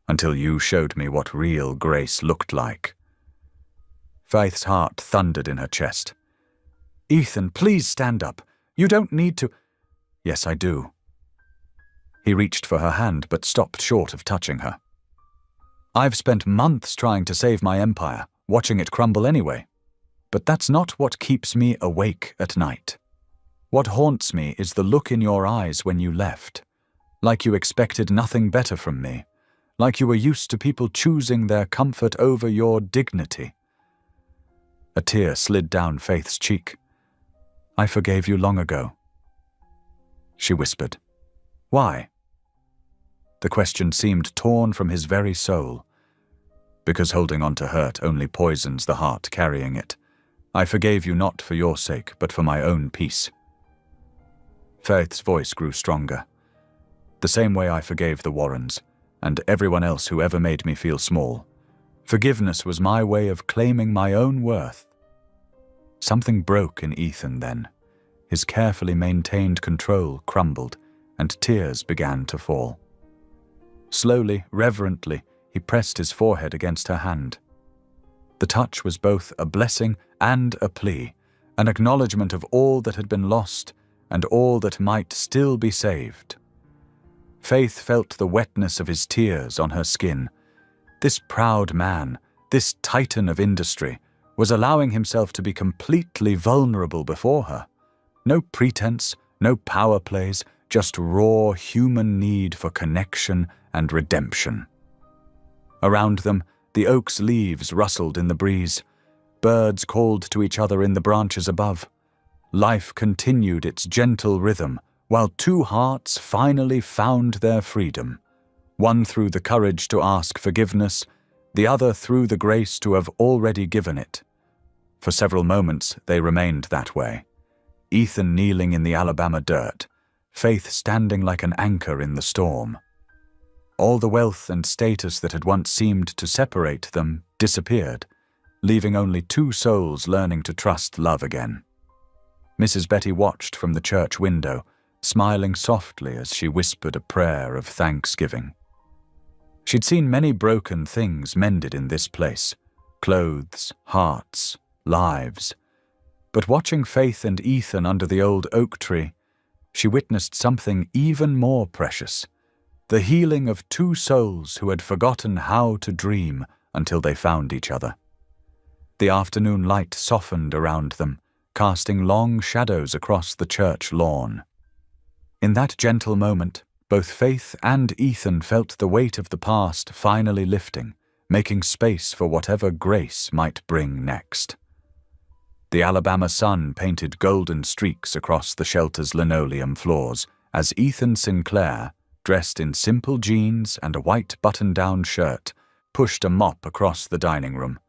until you showed me what real grace looked like. Faith's heart thundered in her chest. Ethan, please stand up. You don't need to. Yes, I do. He reached for her hand but stopped short of touching her. I've spent months trying to save my empire, watching it crumble anyway. But that's not what keeps me awake at night. What haunts me is the look in your eyes when you left, like you expected nothing better from me, like you were used to people choosing their comfort over your dignity. A tear slid down Faith's cheek. I forgave you long ago. She whispered. Why? The question seemed torn from his very soul. Because holding on to hurt only poisons the heart carrying it. I forgave you not for your sake, but for my own peace. Faith's voice grew stronger. The same way I forgave the Warrens, and everyone else who ever made me feel small. Forgiveness was my way of claiming my own worth. Something broke in Ethan then. His carefully maintained control crumbled, and tears began to fall. Slowly, reverently, he pressed his forehead against her hand. The touch was both a blessing and a plea, an acknowledgement of all that had been lost and all that might still be saved. Faith felt the wetness of his tears on her skin. This proud man, this titan of industry, was allowing himself to be completely vulnerable before her. No pretense, no power plays, just raw human need for connection and redemption. Around them, the oak's leaves rustled in the breeze. Birds called to each other in the branches above. Life continued its gentle rhythm, while two hearts finally found their freedom. One through the courage to ask forgiveness, the other through the grace to have already given it. For several moments they remained that way. Ethan kneeling in the Alabama dirt, Faith standing like an anchor in the storm. All the wealth and status that had once seemed to separate them disappeared, leaving only two souls learning to trust love again. Mrs. Betty watched from the church window, smiling softly as she whispered a prayer of thanksgiving. She'd seen many broken things mended in this place, clothes, hearts, lives. But watching Faith and Ethan under the old oak tree, she witnessed something even more precious, the healing of two souls who had forgotten how to dream until they found each other. The afternoon light softened around them, casting long shadows across the church lawn. In that gentle moment, both Faith and Ethan felt the weight of the past finally lifting, making space for whatever grace might bring next. The Alabama sun painted golden streaks across the shelter's linoleum floors as Ethan Sinclair, dressed in simple jeans and a white button-down shirt, pushed a mop across the dining room.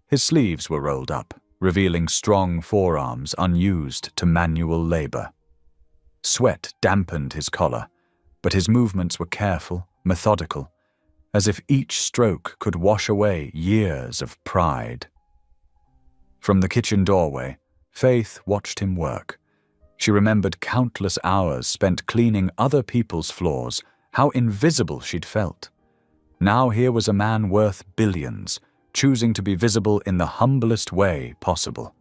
His sleeves were rolled up, revealing strong forearms unused to manual labor. Sweat dampened his collar, but his movements were careful, methodical, as if each stroke could wash away years of pride. From the kitchen doorway, Faith watched him work. She remembered countless hours spent cleaning other people's floors, how invisible she'd felt. Now here was a man worth billions, choosing to be visible in the humblest way possible.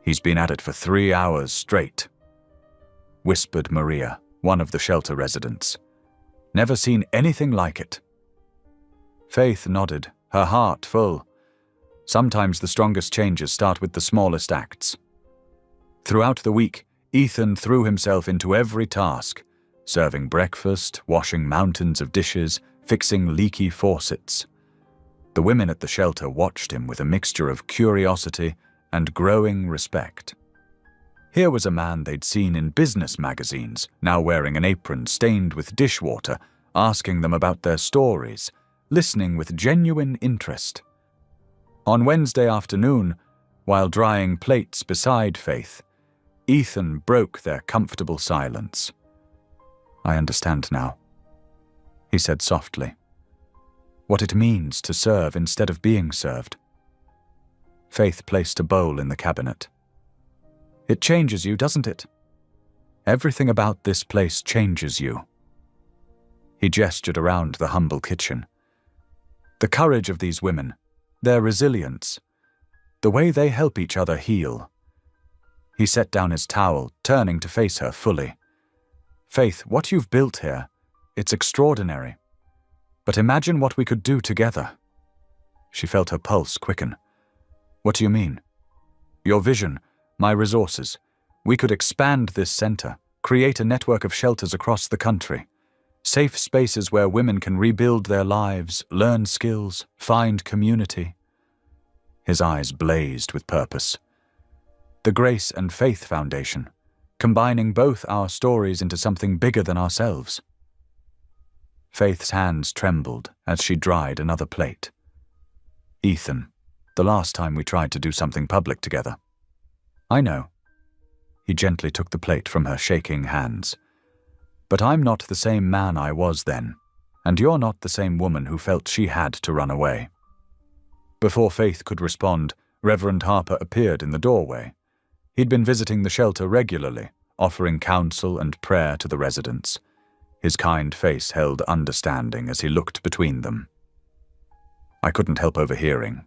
He's been at it for 3 hours straight, whispered Maria, one of the shelter residents. Never seen anything like it. Faith nodded, her heart full. Sometimes the strongest changes start with the smallest acts. Throughout the week, Ethan threw himself into every task, serving breakfast, washing mountains of dishes, fixing leaky faucets. The women at the shelter watched him with a mixture of curiosity and growing respect. Here was a man they'd seen in business magazines, now wearing an apron stained with dishwater, asking them about their stories, listening with genuine interest. On Wednesday afternoon, while drying plates beside Faith, Ethan broke their comfortable silence. I understand now. he said softly. What it means to serve instead of being served. Faith placed a bowl in the cabinet. It changes you, doesn't it? Everything about this place changes you. He gestured around the humble kitchen. The courage of these women, their resilience, the way they help each other heal. He set down his towel, turning to face her fully. Faith, what you've built here, it's extraordinary. But imagine what we could do together. She felt her pulse quicken. What do you mean? Your vision, my resources. We could expand this center, create a network of shelters across the country. Safe spaces where women can rebuild their lives, learn skills, find community. His eyes blazed with purpose. The Grace and Faith Foundation, combining both our stories into something bigger than ourselves. Faith's hands trembled as she dried another plate. Ethan, the last time we tried to do something public together. I know. He gently took the plate from her shaking hands. But I'm not the same man I was then, and you're not the same woman who felt she had to run away. Before Faith could respond, Reverend Harper appeared in the doorway. He'd been visiting the shelter regularly, offering counsel and prayer to the residents. His kind face held understanding as he looked between them. I couldn't help overhearing,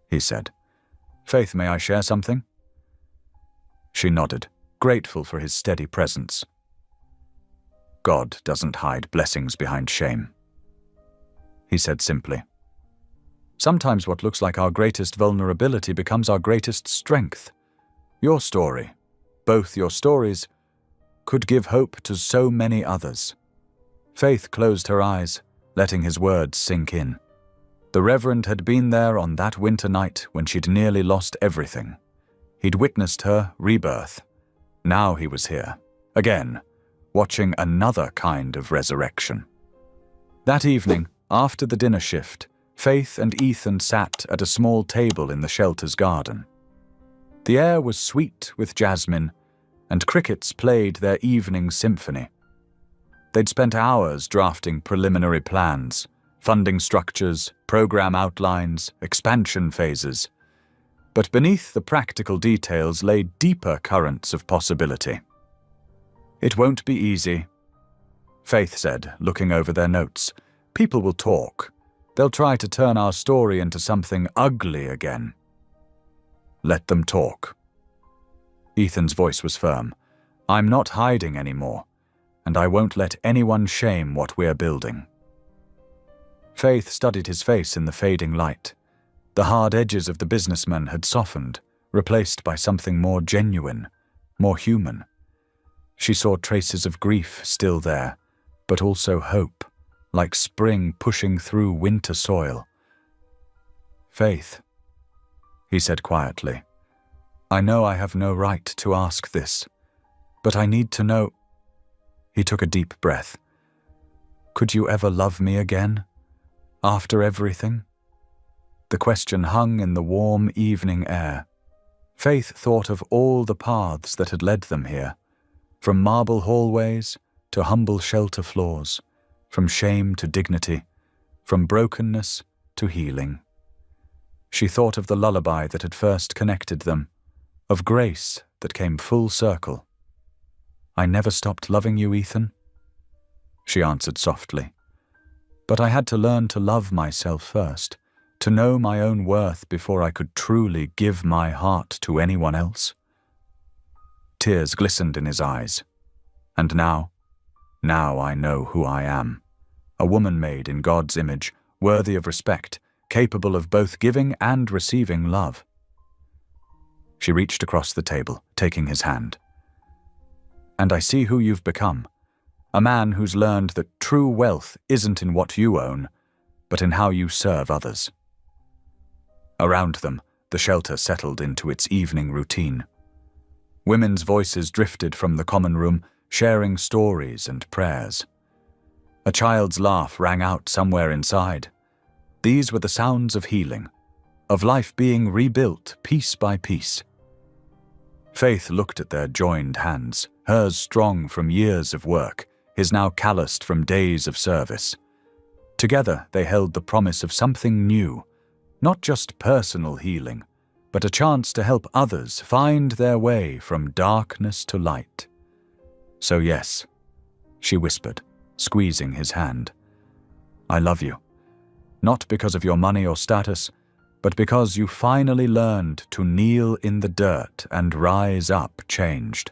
he said. Faith, may I share something? She nodded, grateful for his steady presence. God doesn't hide blessings behind shame, he said simply. Sometimes what looks like our greatest vulnerability becomes our greatest strength. Your story, both your stories, could give hope to so many others. Faith closed her eyes, letting his words sink in. The Reverend had been there on that winter night when she'd nearly lost everything. He'd witnessed her rebirth. Now he was here, again, watching another kind of resurrection. That evening, after the dinner shift, Faith and Ethan sat at a small table in the shelter's garden. The air was sweet with jasmine, and crickets played their evening symphony. They'd spent hours drafting preliminary plans, funding structures, program outlines, expansion phases. But beneath the practical details lay deeper currents of possibility. It won't be easy, Faith said, looking over their notes. People will talk. They'll try to turn our story into something ugly again. Let them talk. Ethan's voice was firm. I'm not hiding anymore, and I won't let anyone shame what we're building. Faith studied his face in the fading light. The hard edges of the businessman had softened, replaced by something more genuine, more human. She saw traces of grief still there, but also hope, like spring pushing through winter soil. Faith, he said quietly, I know I have no right to ask this, but I need to know. He took a deep breath. Could you ever love me again? After everything? The question hung in the warm evening air. Faith thought of all the paths that had led them here, from marble hallways to humble shelter floors, from shame to dignity, from brokenness to healing. She thought of the lullaby that had first connected them, of grace that came full circle. I never stopped loving you, Ethan, she answered softly. But I had to learn to love myself first, to know my own worth before I could truly give my heart to anyone else. Tears glistened in his eyes. And now I know who I am. A woman made in God's image, worthy of respect, capable of both giving and receiving love. She reached across the table, taking his hand. And I see who you've become. A man who's learned that true wealth isn't in what you own, but in how you serve others. Around them, the shelter settled into its evening routine. Women's voices drifted from the common room, sharing stories and prayers. A child's laugh rang out somewhere inside. These were the sounds of healing, of life being rebuilt piece by piece. Faith looked at their joined hands, hers strong from years of work, his now calloused from days of service. Together they held the promise of something new, not just personal healing, but a chance to help others find their way from darkness to light. "So yes," she whispered, squeezing his hand. "I love you, not because of your money or status, but because you finally learned to kneel in the dirt and rise up changed."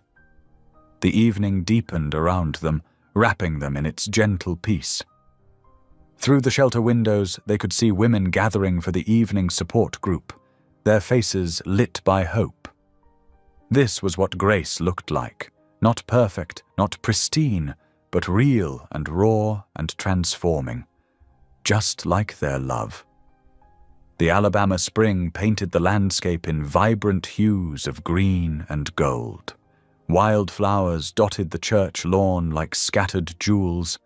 The evening deepened around them, wrapping them in its gentle peace. Through the shelter windows, they could see women gathering for the evening support group, their faces lit by hope. This was what grace looked like, not perfect, not pristine, but real and raw and transforming, just like their love. The Alabama spring painted the landscape in vibrant hues of green and gold. Wildflowers dotted the church lawn like scattered jewels.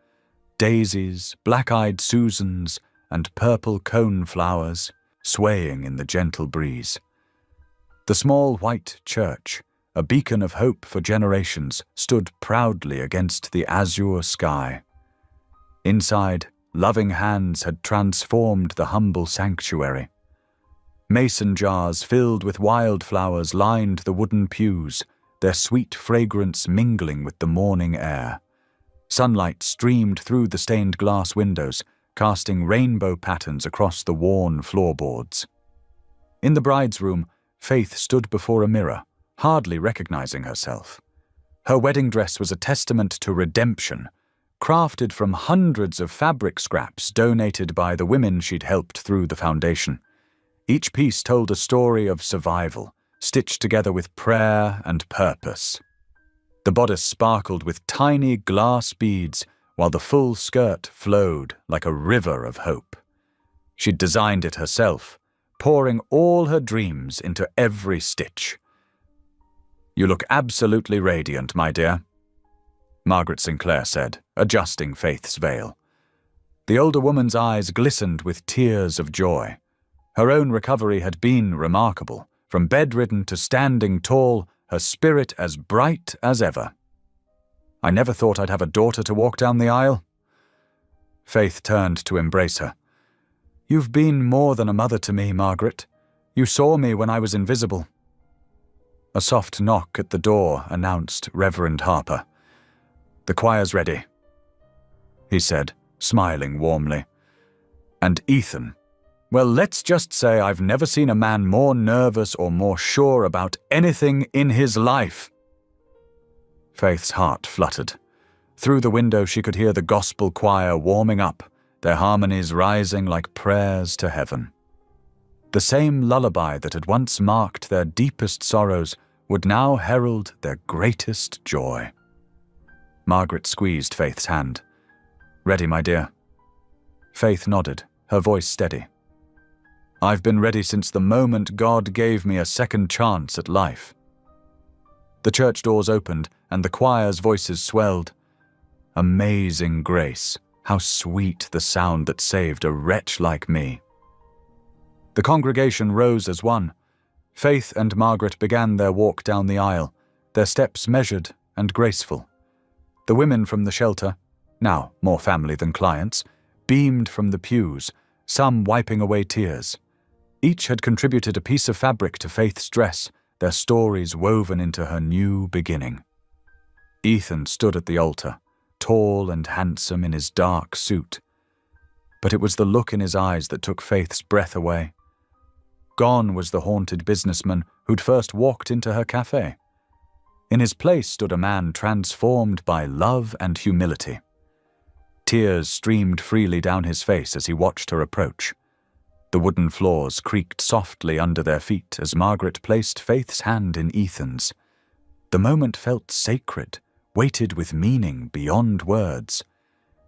Daisies, black-eyed Susans, and purple coneflowers swaying in the gentle breeze. The small white church, a beacon of hope for generations, stood proudly against the azure sky. Inside, loving hands had transformed the humble sanctuary. Mason jars filled with wildflowers lined the wooden pews, their sweet fragrance mingling with the morning air. Sunlight streamed through the stained glass windows, casting rainbow patterns across the worn floorboards. In the bride's room, Faith stood before a mirror, hardly recognizing herself. Her wedding dress was a testament to redemption, crafted from hundreds of fabric scraps donated by the women she'd helped through the foundation. Each piece told a story of survival, stitched together with prayer and purpose. The bodice sparkled with tiny glass beads, while the full skirt flowed like a river of hope. She'd designed it herself, pouring all her dreams into every stitch. "You look absolutely radiant, my dear," Margaret Sinclair said, adjusting Faith's veil. The older woman's eyes glistened with tears of joy. Her own recovery had been remarkable. From bedridden to standing tall, her spirit as bright as ever. "I never thought I'd have a daughter to walk down the aisle." Faith turned to embrace her. "You've been more than a mother to me, Margaret. You saw me when I was invisible." A soft knock at the door announced Reverend Harper. "The choir's ready," he said, smiling warmly. "And Ethan. Well, let's just say I've never seen a man more nervous or more sure about anything in his life." Faith's heart fluttered. Through the window she could hear the gospel choir warming up, their harmonies rising like prayers to heaven. The same lullaby that had once marked their deepest sorrows would now herald their greatest joy. Margaret squeezed Faith's hand. "Ready, my dear?" Faith nodded, her voice steady. "I've been ready since the moment God gave me a second chance at life." The church doors opened, and the choir's voices swelled. "Amazing grace, how sweet the sound that saved a wretch like me." The congregation rose as one. Faith and Margaret began their walk down the aisle, their steps measured and graceful. The women from the shelter, now more family than clients, beamed from the pews, some wiping away tears. Each had contributed a piece of fabric to Faith's dress, their stories woven into her new beginning. Ethan stood at the altar, tall and handsome in his dark suit. But it was the look in his eyes that took Faith's breath away. Gone was the haunted businessman who'd first walked into her cafe. In his place stood a man transformed by love and humility. Tears streamed freely down his face as he watched her approach. The wooden floors creaked softly under their feet as Margaret placed Faith's hand in Ethan's. The moment felt sacred, weighted with meaning beyond words.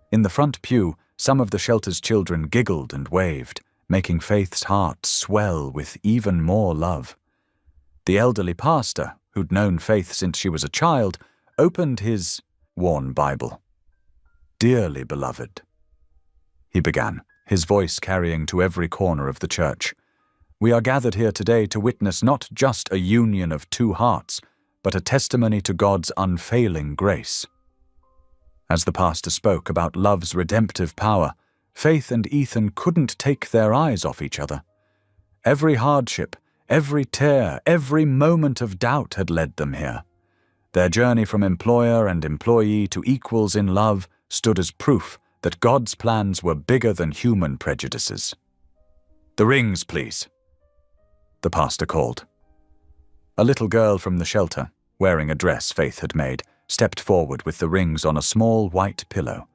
In the front pew, some of the shelter's children giggled and waved, making Faith's heart swell with even more love. The elderly pastor, who'd known Faith since she was a child, opened his worn Bible. "Dearly beloved," he began, his voice carrying to every corner of the church. "We are gathered here today to witness not just a union of two hearts, but a testimony to God's unfailing grace." As the pastor spoke about love's redemptive power, Faith and Ethan couldn't take their eyes off each other. Every hardship, every tear, every moment of doubt had led them here. Their journey from employer and employee to equals in love stood as proof that God's plans were bigger than human prejudices. "The rings, please," the pastor called. A little girl from the shelter, wearing a dress Faith had made, stepped forward with the rings on a small white pillow.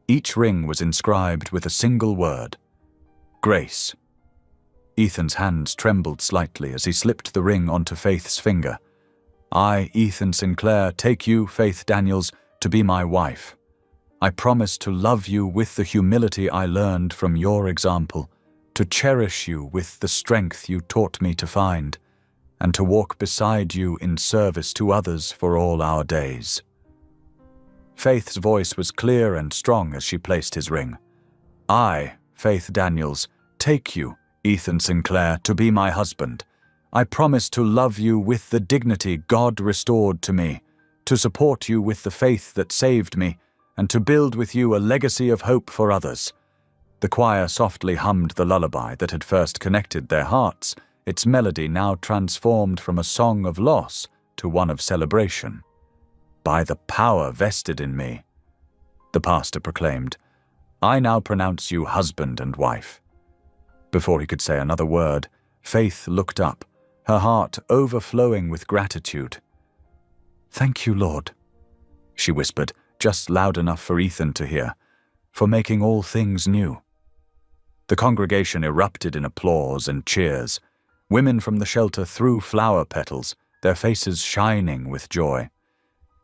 Each ring was inscribed with a single word: Grace. Ethan's hands trembled slightly as he slipped the ring onto Faith's finger. "I, Ethan Sinclair, take you, Faith Daniels, to be my wife. I promise to love you with the humility I learned from your example, to cherish you with the strength you taught me to find, and to walk beside you in service to others for all our days." Faith's voice was clear and strong as she placed his ring. "I, Faith Daniels, take you, Ethan Sinclair, to be my husband. I promise to love you with the dignity God restored to me, to support you with the faith that saved me, and to build with you a legacy of hope for others." The choir softly hummed the lullaby that had first connected their hearts, its melody now transformed from a song of loss to one of celebration. "By the power vested in me," the pastor proclaimed, "I now pronounce you husband and wife." Before he could say another word, Faith looked up, her heart overflowing with gratitude. "Thank you, Lord," she whispered, just loud enough for Ethan to hear, "for making all things new." The congregation erupted in applause and cheers. Women from the shelter threw flower petals, their faces shining with joy.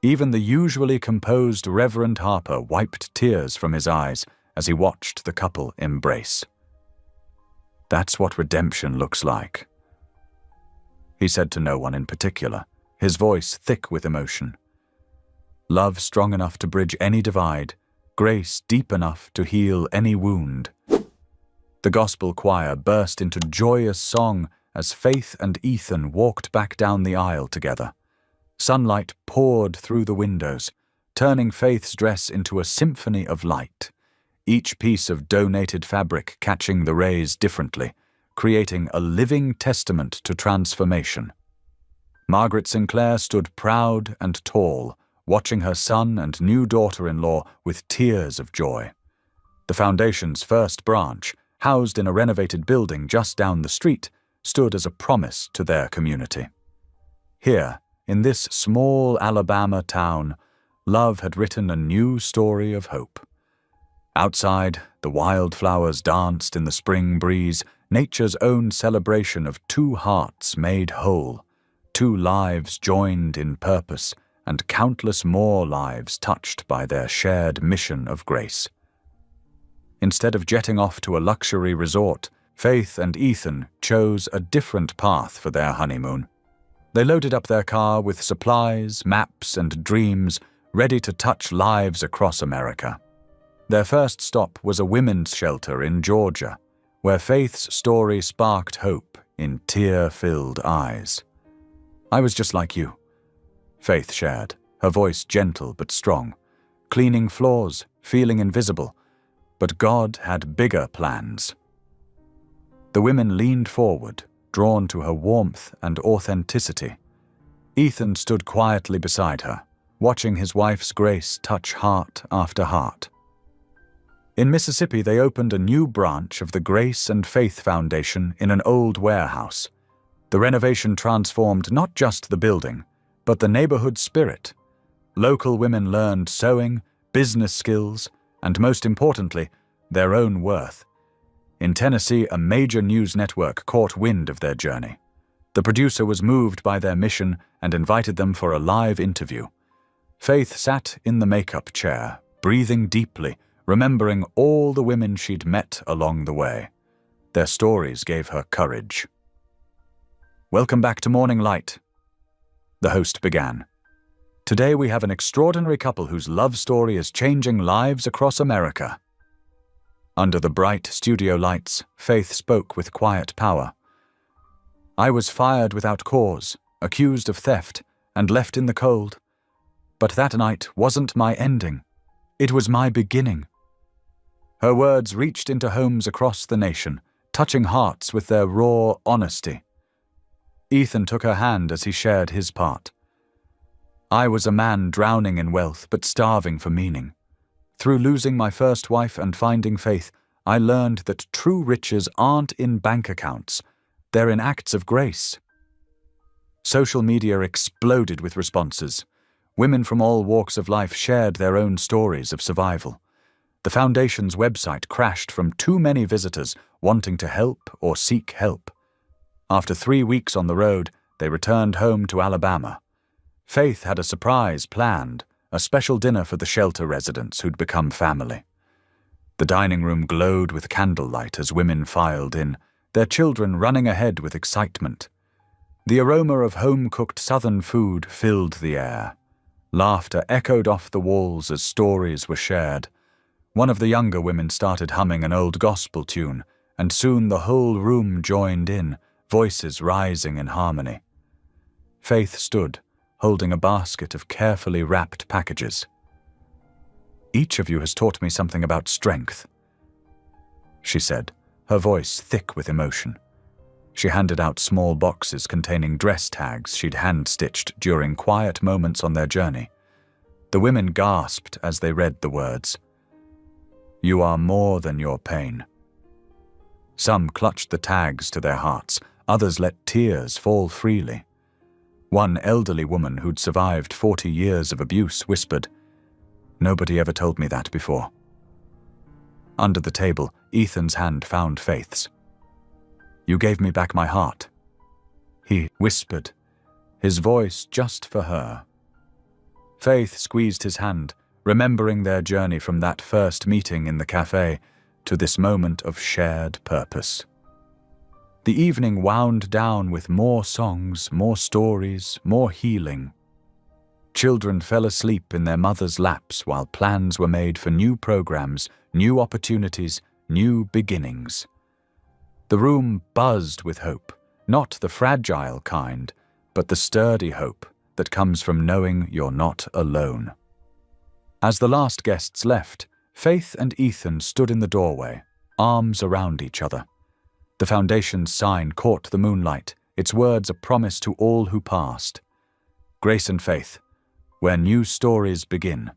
Even the usually composed Reverend Harper wiped tears from his eyes as he watched the couple embrace. "That's what redemption looks like," he said to no one in particular, his voice thick with emotion. "Love strong enough to bridge any divide, grace deep enough to heal any wound." The gospel choir burst into joyous song as Faith and Ethan walked back down the aisle together. Sunlight poured through the windows, turning Faith's dress into a symphony of light, each piece of donated fabric catching the rays differently, creating a living testament to transformation. Margaret Sinclair stood proud and tall, watching her son and new daughter-in-law with tears of joy. The foundation's first branch, housed in a renovated building just down the street, stood as a promise to their community. Here, in this small Alabama town, love had written a new story of hope. Outside, the wildflowers danced in the spring breeze, nature's own celebration of two hearts made whole, two lives joined in purpose, and countless more lives touched by their shared mission of grace. Instead of jetting off to a luxury resort, Faith and Ethan chose a different path for their honeymoon. They loaded up their car with supplies, maps, and dreams, ready to touch lives across America. Their first stop was a women's shelter in Georgia, where Faith's story sparked hope in tear-filled eyes. "I was just like you," Faith shared, her voice gentle but strong, cleaning floors, feeling invisible, but God had bigger plans. The women leaned forward, drawn to her warmth and authenticity. Ethan stood quietly beside her, watching his wife's grace touch heart after heart. In Mississippi, they opened a new branch of the Grace and Faith Foundation in an old warehouse. The renovation transformed not just the building, but the neighborhood spirit. Local women learned sewing, business skills, and most importantly, their own worth. In Tennessee, a major news network caught wind of their journey. The producer was moved by their mission and invited them for a live interview. Faith sat in the makeup chair, breathing deeply, remembering all the women she'd met along the way. Their stories gave her courage. "Welcome back to Morning Light," the host began. "Today we have an extraordinary couple whose love story is changing lives across America." Under the bright studio lights, Faith spoke with quiet power. "I was fired without cause, accused of theft, and left in the cold. But that night wasn't my ending. It was my beginning. Her words reached into homes across the nation, touching hearts with their raw honesty. Ethan took her hand as he shared his part. I was a man drowning in wealth but starving for meaning. Through losing my first wife and finding faith, I learned that true riches aren't in bank accounts, they're in acts of grace. Social media exploded with responses. Women from all walks of life shared their own stories of survival. The Foundation's website crashed from too many visitors wanting to help or seek help. After 3 weeks on the road, they returned home to Alabama. Faith had a surprise planned, a special dinner for the shelter residents who'd become family. The dining room glowed with candlelight as women filed in, their children running ahead with excitement. The aroma of home-cooked Southern food filled the air. Laughter echoed off the walls as stories were shared. One of the younger women started humming an old gospel tune, and soon the whole room joined in, voices rising in harmony. Faith stood, holding a basket of carefully wrapped packages. Each of you has taught me something about strength, she said, her voice thick with emotion. She handed out small boxes containing dress tags she'd hand-stitched during quiet moments on their journey. The women gasped as they read the words. You are more than your pain. Some clutched the tags to their hearts, others let tears fall freely. One elderly woman who'd survived 40 years of abuse whispered, Nobody ever told me that before. Under the table, Ethan's hand found Faith's. You gave me back my heart, he whispered, his voice just for her. Faith squeezed his hand, remembering their journey from that first meeting in the cafe to this moment of shared purpose. The evening wound down with more songs, more stories, more healing. Children fell asleep in their mothers' laps while plans were made for new programs, new opportunities, new beginnings. The room buzzed with hope, not the fragile kind, but the sturdy hope that comes from knowing you're not alone. As the last guests left, Faith and Ethan stood in the doorway, arms around each other. The Foundation's sign caught the moonlight, its words a promise to all who passed. Grace and faith, where new stories begin.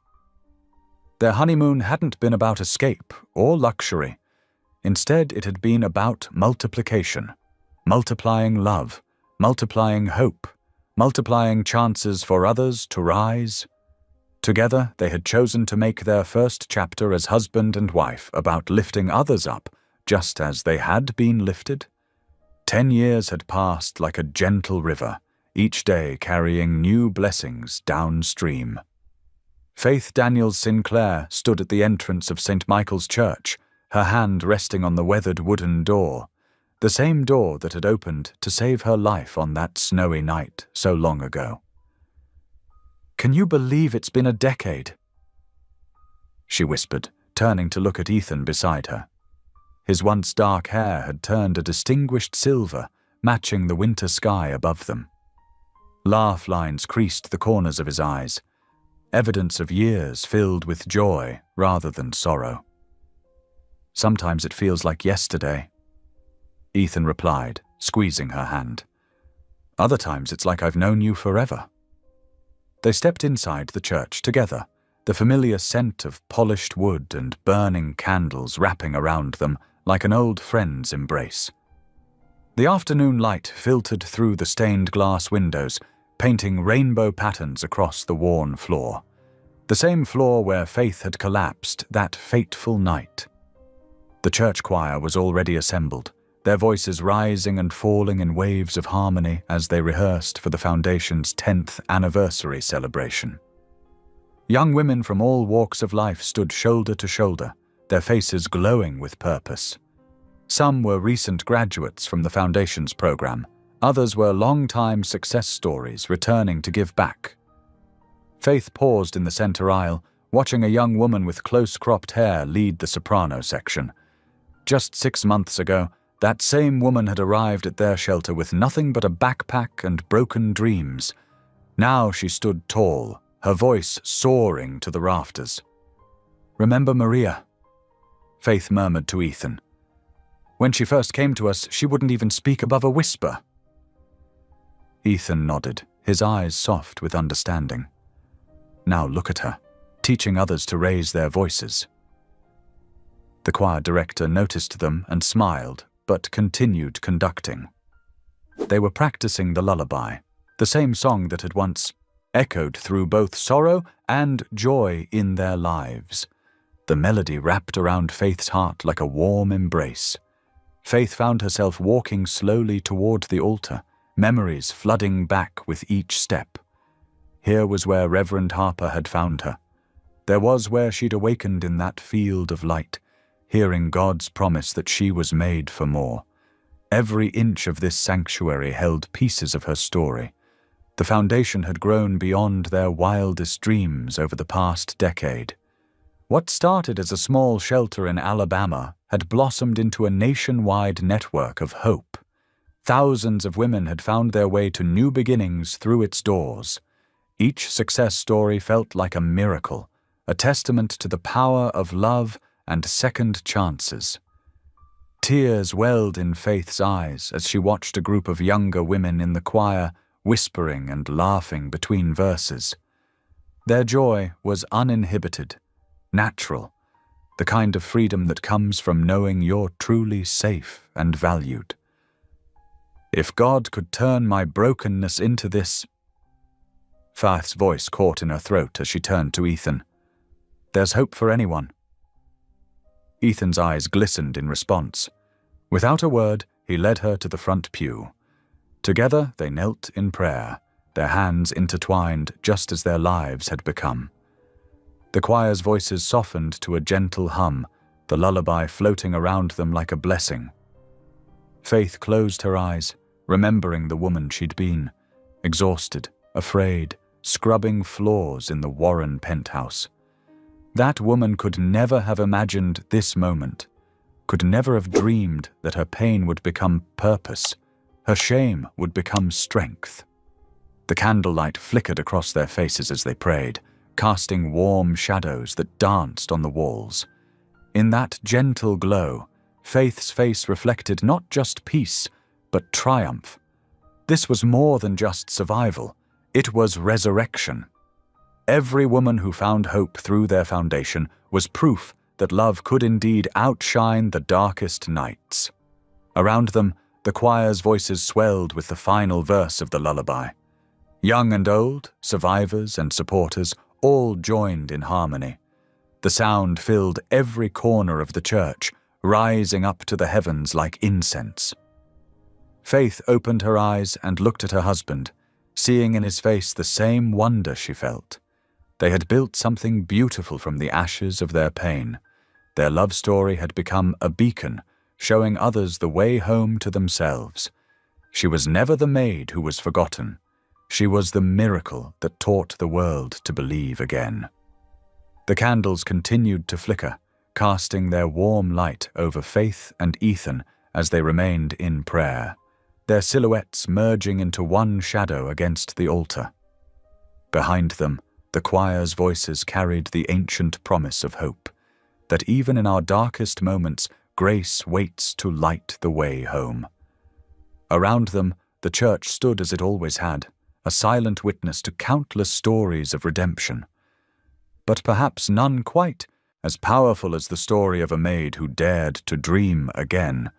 Their honeymoon hadn't been about escape or luxury. Instead, it had been about multiplication, multiplying love, multiplying hope, multiplying chances for others to rise. Together, they had chosen to make their first chapter as husband and wife about lifting others up, just as they had been lifted. 10 years had passed like a gentle river, each day carrying new blessings downstream. Faith Daniels Sinclair stood at the entrance of St. Michael's Church, her hand resting on the weathered wooden door, the same door that had opened to save her life on that snowy night so long ago. Can you believe it's been a decade? She whispered, turning to look at Ethan beside her. His once dark hair had turned a distinguished silver, matching the winter sky above them. Laugh lines creased the corners of his eyes, evidence of years filled with joy rather than sorrow. Sometimes it feels like yesterday, Ethan replied, squeezing her hand. Other times it's like I've known you forever. They stepped inside the church together, the familiar scent of polished wood and burning candles wrapping around them like an old friend's embrace. The afternoon light filtered through the stained glass windows, painting rainbow patterns across the worn floor. The same floor where Faith had collapsed that fateful night. The church choir was already assembled, their voices rising and falling in waves of harmony as they rehearsed for the Foundation's 10th anniversary celebration. Young women from all walks of life stood shoulder to shoulder, their faces glowing with purpose. Some were recent graduates from the Foundation's program, others were long-time success stories returning to give back. Faith paused in the center aisle, watching a young woman with close-cropped hair lead the soprano section. Just 6 months ago, that same woman had arrived at their shelter with nothing but a backpack and broken dreams. Now she stood tall, her voice soaring to the rafters. "Remember Maria?" Faith murmured to Ethan. "When she first came to us, she wouldn't even speak above a whisper." Ethan nodded, his eyes soft with understanding. "Now look at her, teaching others to raise their voices." The choir director noticed them and smiled, but continued conducting. They were practicing the lullaby, the same song that had once echoed through both sorrow and joy in their lives. The melody wrapped around Faith's heart like a warm embrace. Faith found herself walking slowly toward the altar, memories flooding back with each step. Here was where Reverend Harper had found her. There was where she'd awakened in that field of light, hearing God's promise that she was made for more. Every inch of this sanctuary held pieces of her story. The foundation had grown beyond their wildest dreams over the past decade. What started as a small shelter in Alabama had blossomed into a nationwide network of hope. Thousands of women had found their way to new beginnings through its doors. Each success story felt like a miracle, a testament to the power of love and second chances. Tears welled in Faith's eyes as she watched a group of younger women in the choir whispering and laughing between verses. Their joy was uninhibited, natural, the kind of freedom that comes from knowing you're truly safe and valued. "If God could turn my brokenness into this..." Faith's voice caught in her throat as she turned to Ethan. "There's hope for anyone." Ethan's eyes glistened in response. Without a word, he led her to the front pew. Together they knelt in prayer, their hands intertwined just as their lives had become. The choir's voices softened to a gentle hum, the lullaby floating around them like a blessing. Faith closed her eyes, remembering the woman she'd been, exhausted, afraid, scrubbing floors in the Warren penthouse. That woman could never have imagined this moment, could never have dreamed that her pain would become purpose, her shame would become strength. The candlelight flickered across their faces as they prayed, casting warm shadows that danced on the walls. In that gentle glow, Faith's face reflected not just peace, but triumph. This was more than just survival, it was resurrection. Every woman who found hope through their foundation was proof that love could indeed outshine the darkest nights. Around them, the choir's voices swelled with the final verse of the lullaby. Young and old, survivors and supporters, all joined in harmony. The sound filled every corner of the church, rising up to the heavens like incense. Faith opened her eyes and looked at her husband, seeing in his face the same wonder she felt. They had built something beautiful from the ashes of their pain. Their love story had become a beacon, showing others the way home to themselves. She was never the maid who was forgotten. She was the miracle that taught the world to believe again. The candles continued to flicker, casting their warm light over Faith and Ethan as they remained in prayer, their silhouettes merging into one shadow against the altar. Behind them, the choir's voices carried the ancient promise of hope, that even in our darkest moments, grace waits to light the way home. Around them, the church stood as it always had, a silent witness to countless stories of redemption. But perhaps none quite as powerful as the story of a maid who dared to dream again,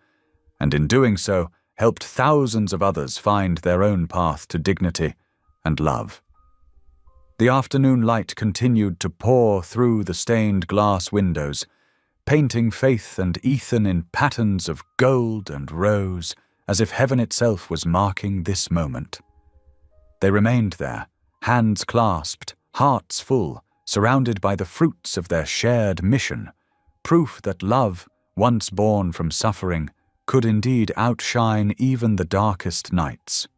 and in doing so, helped thousands of others find their own path to dignity and love. The afternoon light continued to pour through the stained glass windows, painting Faith and Ethan in patterns of gold and rose, as if heaven itself was marking this moment. They remained there, hands clasped, hearts full, surrounded by the fruits of their shared mission, proof that love, once born from suffering, could indeed outshine even the darkest nights.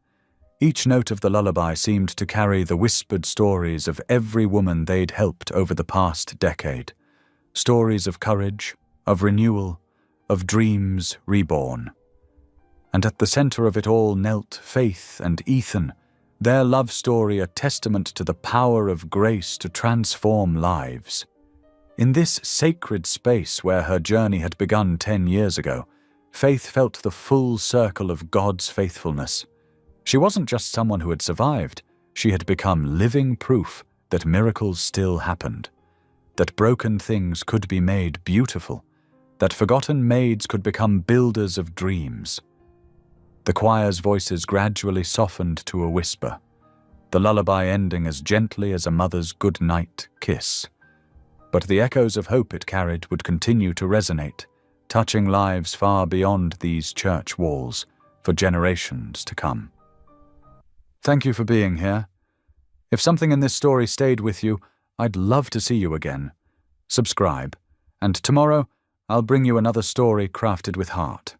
Each note of the lullaby seemed to carry the whispered stories of every woman they'd helped over the past decade. Stories of courage, of renewal, of dreams reborn. And at the center of it all knelt Faith and Ethan, their love story a testament to the power of grace to transform lives. In this sacred space where her journey had begun 10 years ago, Faith felt the full circle of God's faithfulness. She wasn't just someone who had survived, she had become living proof that miracles still happened, that broken things could be made beautiful, that forgotten maids could become builders of dreams. The choir's voices gradually softened to a whisper, the lullaby ending as gently as a mother's good-night kiss. But the echoes of hope it carried would continue to resonate, touching lives far beyond these church walls for generations to come. Thank you for being here. If something in this story stayed with you, I'd love to see you again. Subscribe, and tomorrow I'll bring you another story crafted with heart.